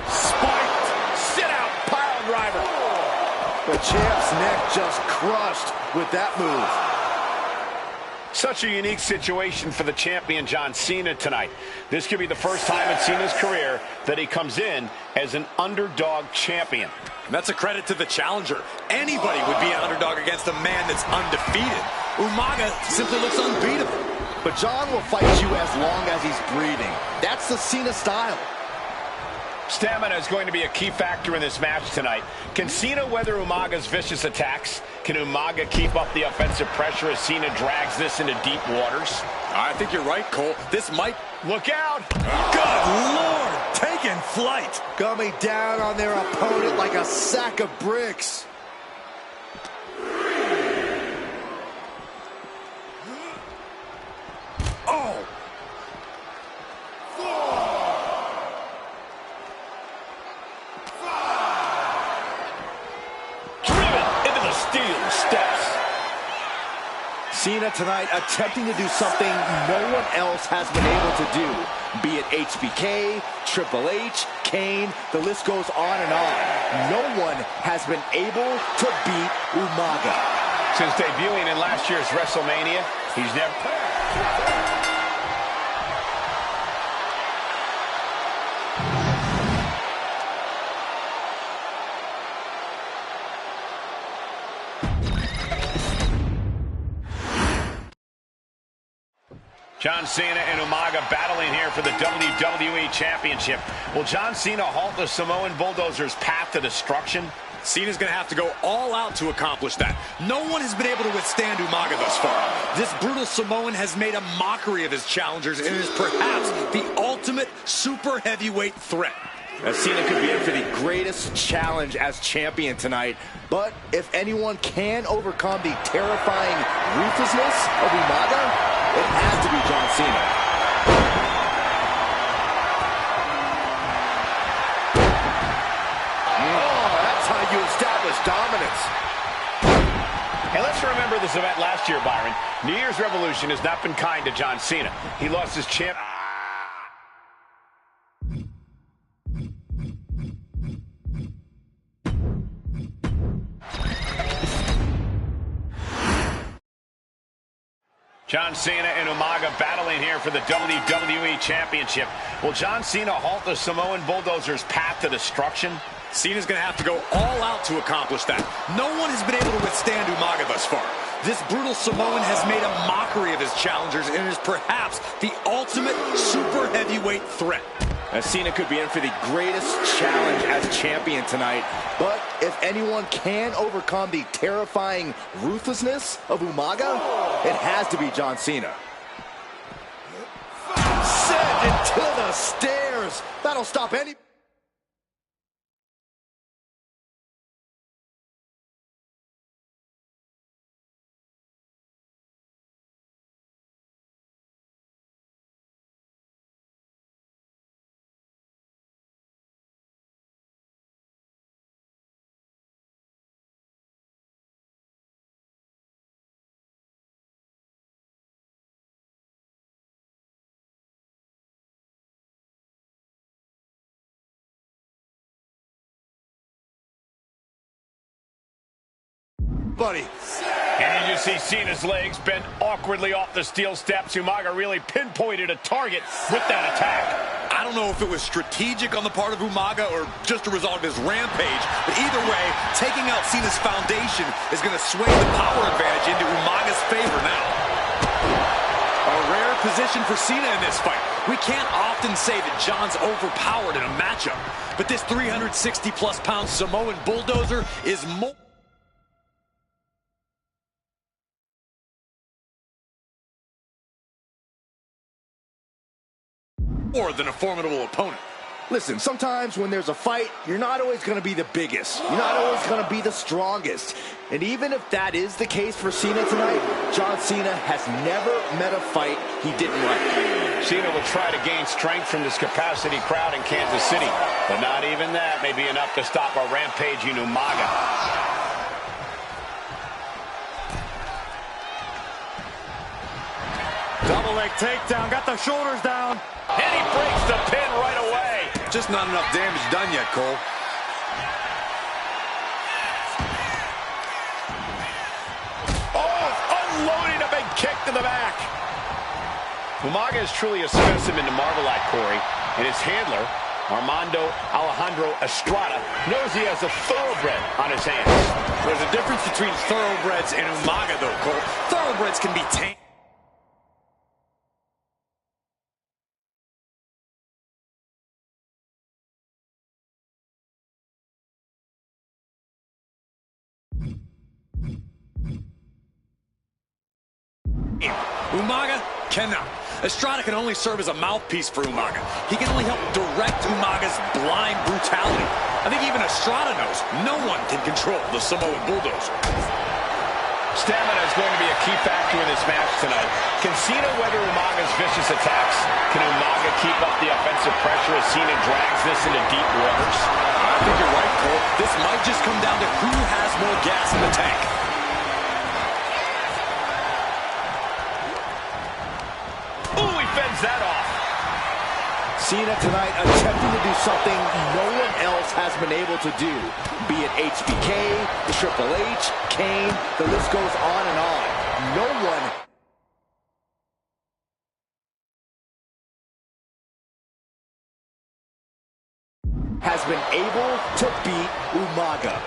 Spiked. Sit out. Pile driver. The champ's neck just crushed with that move. Such a unique situation for the champion John Cena tonight. This could be the first time in Cena's career that he comes in as an underdog champion. And that's a credit to the challenger. Anybody would be an underdog against a man that's undefeated. Umaga simply looks unbeatable. But John will fight you as long as he's breathing. That's the Cena style. Stamina is going to be a key factor in this match tonight. Can Cena weather Umaga's vicious attacks? Can Umaga keep up the offensive pressure as Cena drags this into deep waters? I think you're right, Cole. This might... Look out! Good Lord! Taking flight! Coming down on their opponent like a sack of bricks. Oh! Steel steps. Cena tonight attempting to do something no one else has been able to do. Be it HBK, Triple H, Kane, the list goes on and on. No one has been able to beat Umaga. Since debuting in last year's WrestleMania, he's never... John Cena and Umaga battling here for the WWE Championship. Will John Cena halt the Samoan Bulldozer's path to destruction? Cena's going to have to go all out to accomplish that. No one has been able to withstand Umaga thus far. This brutal Samoan has made a mockery of his challengers and is perhaps the ultimate super heavyweight threat. Cena could be in for the greatest challenge as champion tonight. But if anyone can overcome the terrifying ruthlessness of Umaga, it has to be John Cena. Oh, that's how you establish dominance. And let's remember this event last year, Byron. New Year's Revolution has not been kind to John Cena. He lost his champ... John Cena and Umaga battling here for the WWE Championship. Will John Cena halt the Samoan Bulldozer's path to destruction? Cena's going to have to go all out to accomplish that. No one has been able to withstand Umaga thus far. This brutal Samoan has made a mockery of his challengers and is perhaps the ultimate super heavyweight threat. Cena could be in for the greatest challenge as champion tonight. But if anyone can overcome the terrifying ruthlessness of Umaga, it has to be John Cena. Sent into the stairs. That'll stop any... Buddy. And you just see Cena's legs bent awkwardly off the steel steps. Umaga really pinpointed a target with that attack. I don't know if it was strategic on the part of Umaga or just a result of his rampage, but either way, taking out Cena's foundation is going to sway the power advantage into Umaga's favor now. A rare position for Cena in this fight. We can't often say that John's overpowered in a matchup, but this 360-plus pound Samoan bulldozer is more than a formidable opponent. Listen, sometimes when there's a fight, you're not always going to be the biggest. You're not always going to be the strongest. And even if that is the case for Cena tonight, John Cena has never met a fight he didn't like. Cena will try to gain strength from this capacity crowd in Kansas City, but not even that may be enough to stop a rampaging Umaga. Double leg takedown, got the shoulders down. And he breaks the pin right away. Just not enough damage done yet, Cole. Oh, unloading a big kick to the back. Umaga is truly a specimen to marvel at, Corey. And his handler, Armando Alejandro Estrada, knows he has a thoroughbred on his hands. There's a difference between thoroughbreds and Umaga, though, Cole. Thoroughbreds can be tamed. Umaga cannot. Estrada can only serve as a mouthpiece for Umaga. He can only help direct Umaga's blind brutality. I think even Estrada knows no one can control the Samoan bulldozer. Stamina is going to be a key factor in this match tonight. Can Cena weather Umaga's vicious attacks? Can Umaga keep up the offensive pressure as Cena drags this into deep waters? I think you're right, Cole. This might just come down to who has more gas in the tank. Fends that off. Cena tonight attempting to do something no one else has been able to do. Be it HBK, Triple H, Kane, the list goes on and on. No one has been able to beat Umaga.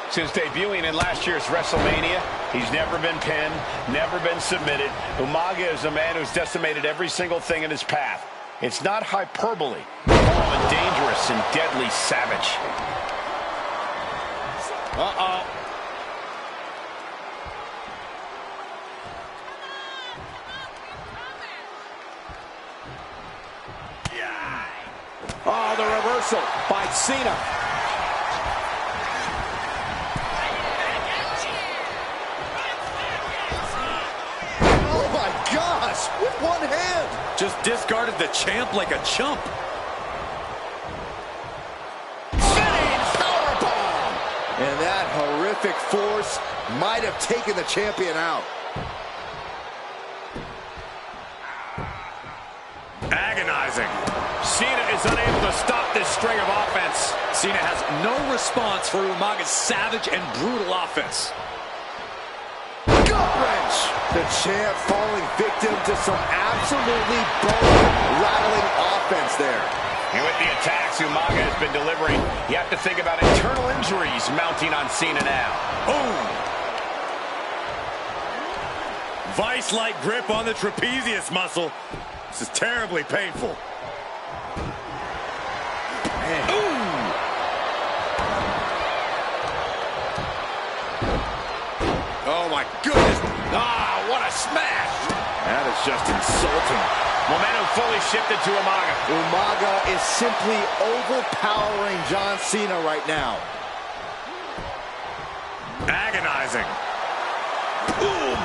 Since debuting in last year's WrestleMania, he's never been pinned, never been submitted. Umaga is a man who's decimated every single thing in his path. It's not hyperbole. Call him a dangerous and deadly savage. Uh-oh. Oh, the reversal by Cena. With one hand. Just discarded the champ like a chump. Spinning powerbomb. And that horrific force might have taken the champion out. Agonizing. Cena is unable to stop this string of offense. Cena has no response for Umaga's savage and brutal offense. Gut wrench. The champ falling victim to some absolutely bone-rattling offense there. And with the attacks Umaga has been delivering, you have to think about internal injuries mounting on Cena now. Boom! Vice-like grip on the trapezius muscle. This is terribly painful. Man. Ooh! Oh my goodness! Ah, what a smash! That is just insulting. Momentum fully shifted to Umaga. Umaga is simply overpowering John Cena right now. Agonizing. Boom!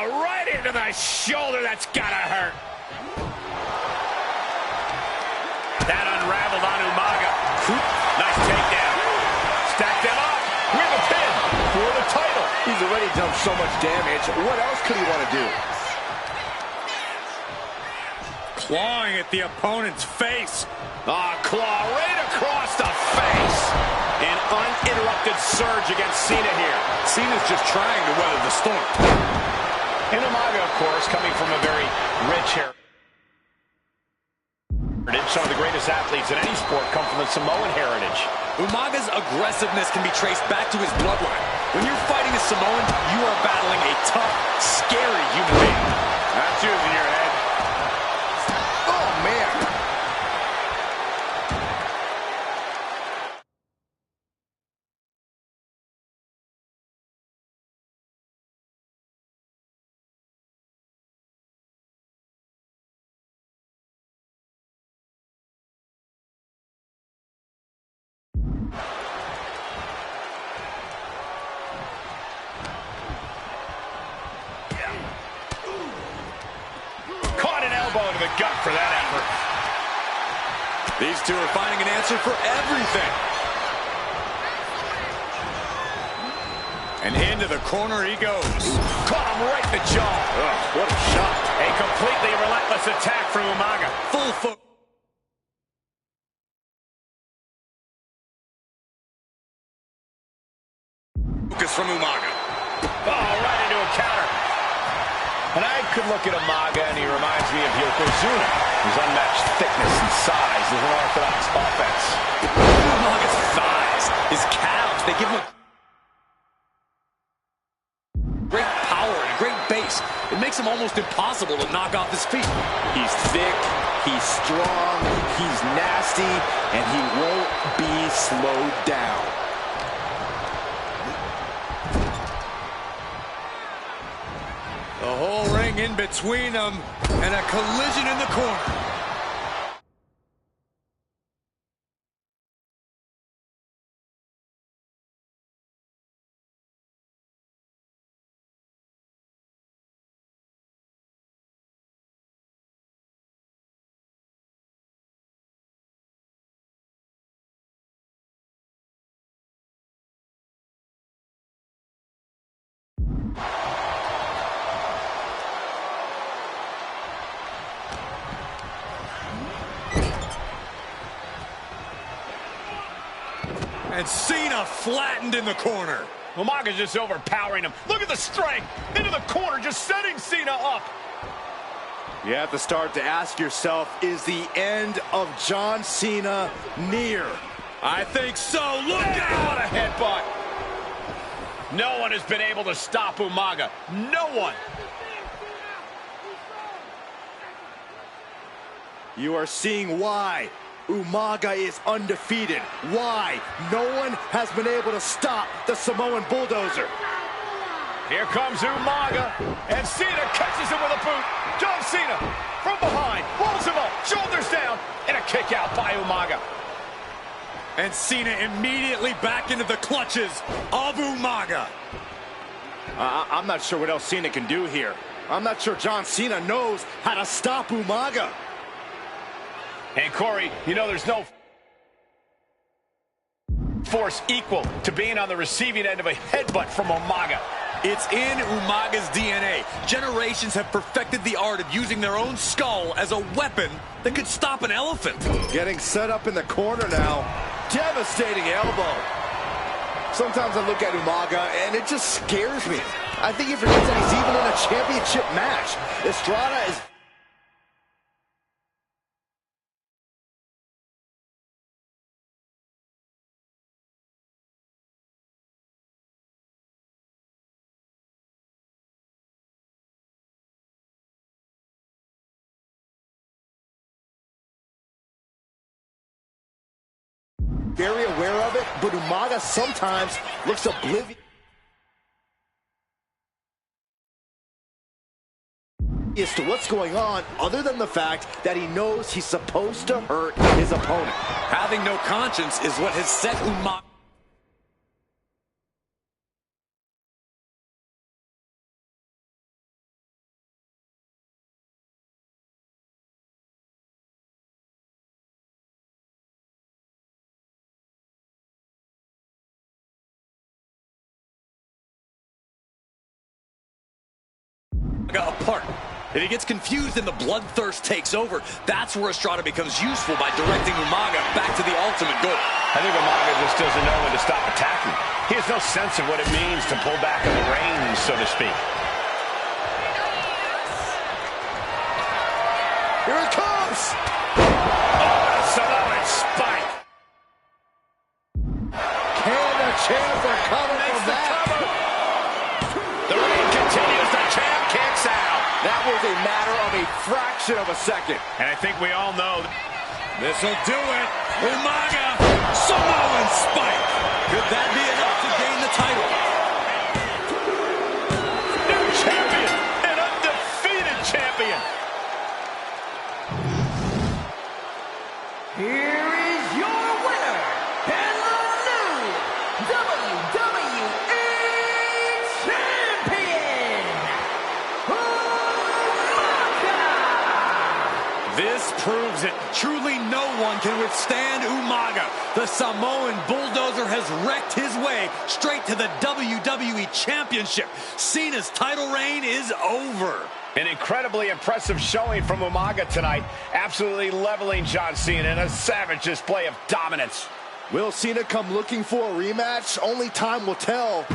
Right into the shoulder. That's gotta hurt. That unraveled on Umaga. Nice takedown. Stack them up. With a pin for the title. He's already done so much damage. What else could he want to do? clawing at the opponent's face. Claw right across the face. An uninterrupted surge against Cena here. Cena's just trying to weather the storm. And Umaga, of course, coming from a very rich heritage. Some of the greatest athletes in any sport come from the Samoan heritage. Umaga's aggressiveness can be traced back to his bloodline. When you're fighting a Samoan, you are battling a tough, scary human being. That's using your head. Oh, man. To the gut for that effort. These two are finding an answer for everything. And into the corner he goes. Caught him right in the jaw. What a shot. A completely relentless attack from Umaga. Full foot. Focus from Umaga. Right into a counter. And I could look at Umaga, and he reminds me of Yokozuna, whose unmatched thickness and size is an orthodox offense. Umaga's thighs, his calves, they give him a great power and a great base. It makes him almost impossible to knock off his feet. He's thick, he's strong, he's nasty, and he won't be slowed down. The whole ring in between them, and a collision in the corner. And Cena flattened in the corner. Umaga's just overpowering him. Look at the strength. Into the corner, just setting Cena up. You have to start to ask yourself, is the end of John Cena near? I think so. Look out! What a headbutt. No one has been able to stop Umaga. No one. You are seeing why Umaga is undefeated. Why no one has been able to stop the Samoan bulldozer. Here comes Umaga, and Cena catches him with a boot. John Cena from behind, rolls him up, shoulders down, and a kick out by Umaga. And Cena immediately back into the clutches of Umaga. I'm not sure what else Cena can do here. I'm not sure John Cena knows how to stop Umaga. And Corey, you know there's no force equal to being on the receiving end of a headbutt from Umaga. It's in Umaga's DNA. Generations have perfected the art of using their own skull as a weapon that could stop an elephant. Getting set up in the corner now. Devastating elbow. Sometimes I look at Umaga and it just scares me. I think he forgets that he's even in a championship match. Estrada is... very aware of it, but Umaga sometimes looks oblivious to what's going on, other than the fact that he knows he's supposed to hurt his opponent. Having no conscience is what has set Umaga. Apart. If he gets confused and the bloodthirst takes over, that's where Estrada becomes useful by directing Umaga back to the ultimate goal. I think Umaga just doesn't know when to stop attacking. He has no sense of what it means to pull back in the range, so to speak. Here it comes! Oh, Samoan spike! Can the champ recover from that? The reign continues. The champ kicks out. That was a matter of a fraction of a second. And I think we all know This'll do it. Umaga, Samoan spike. Could that be enough to gain the title? new champion, an undefeated champion. Here is your winner, and the new WWE Champion, Umaga! This proves it. Truly no one can withstand Umaga. The Samoan bulldozer has wrecked his way straight to the WWE Championship. Cena's title reign is over. An incredibly impressive showing from Umaga tonight, absolutely leveling John Cena in a savage display of dominance. Will Cena come looking for a rematch? Only time will tell.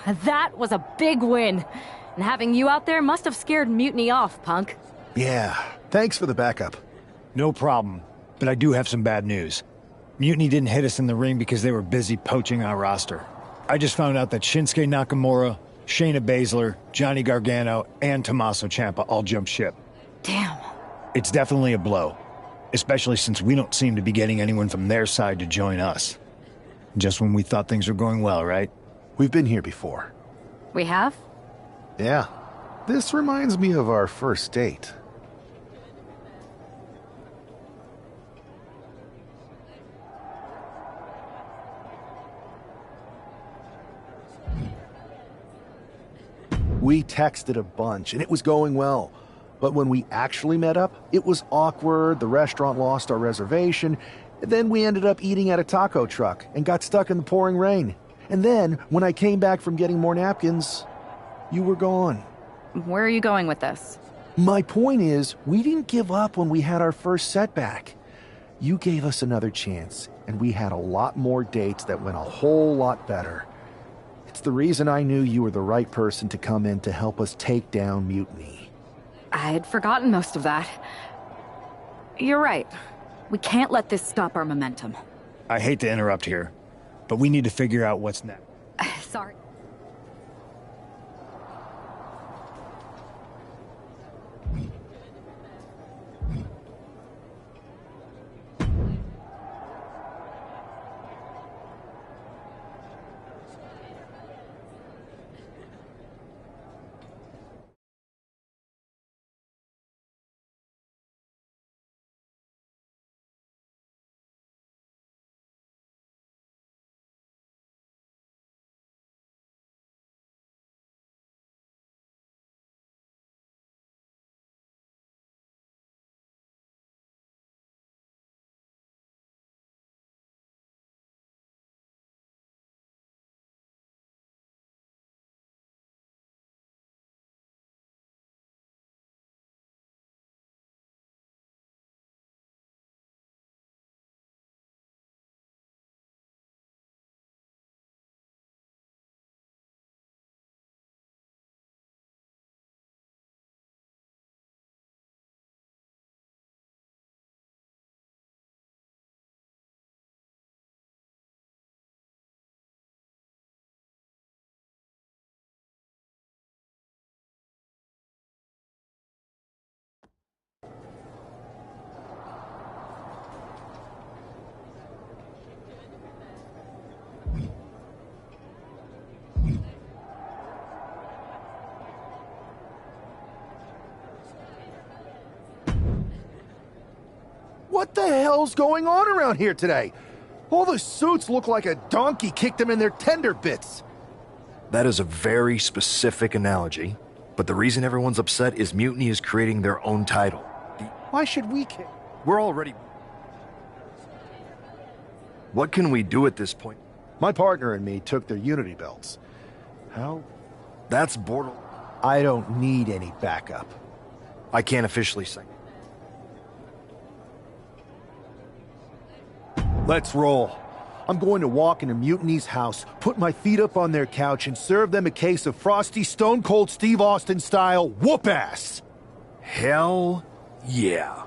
That was a big win. And having you out there must have scared Mutiny off, Punk. Yeah, thanks for the backup. No problem, but I do have some bad news. Mutiny didn't hit us in the ring because they were busy poaching our roster. I just found out that Shinsuke Nakamura, Shayna Baszler, Johnny Gargano, and Tommaso Ciampa all jumped ship. Damn. It's definitely a blow, especially since we don't seem to be getting anyone from their side to join us. Just when we thought things were going well, right? We've been here before. We have? Yeah. This reminds me of our first date. We texted a bunch, and it was going well. But when we actually met up, it was awkward, the restaurant lost our reservation, and then we ended up eating at a taco truck and got stuck in the pouring rain. And then, when I came back from getting more napkins, you were gone. Where are you going with this? My point is, we didn't give up when we had our first setback. You gave us another chance, and we had a lot more dates that went a whole lot better. It's the reason I knew you were the right person to come in to help us take down Mutiny. I had forgotten most of that. You're right. We can't let this stop our momentum. I hate to interrupt here, but we need to figure out what's next. Sorry. What the hell's going on around here today? All the suits look like a donkey kicked them in their tender bits. That is a very specific analogy, but the reason everyone's upset is Mutiny is creating their own title. Why should we care? We're already... What can we do at this point? My partner and me took their Unity belts. How? That's border... I don't need any backup. I can't officially say. Let's roll. I'm going to walk into Mutiny's house, put my feet up on their couch, and serve them a case of frosty Stone Cold Steve Austin style whoop-ass. Hell yeah.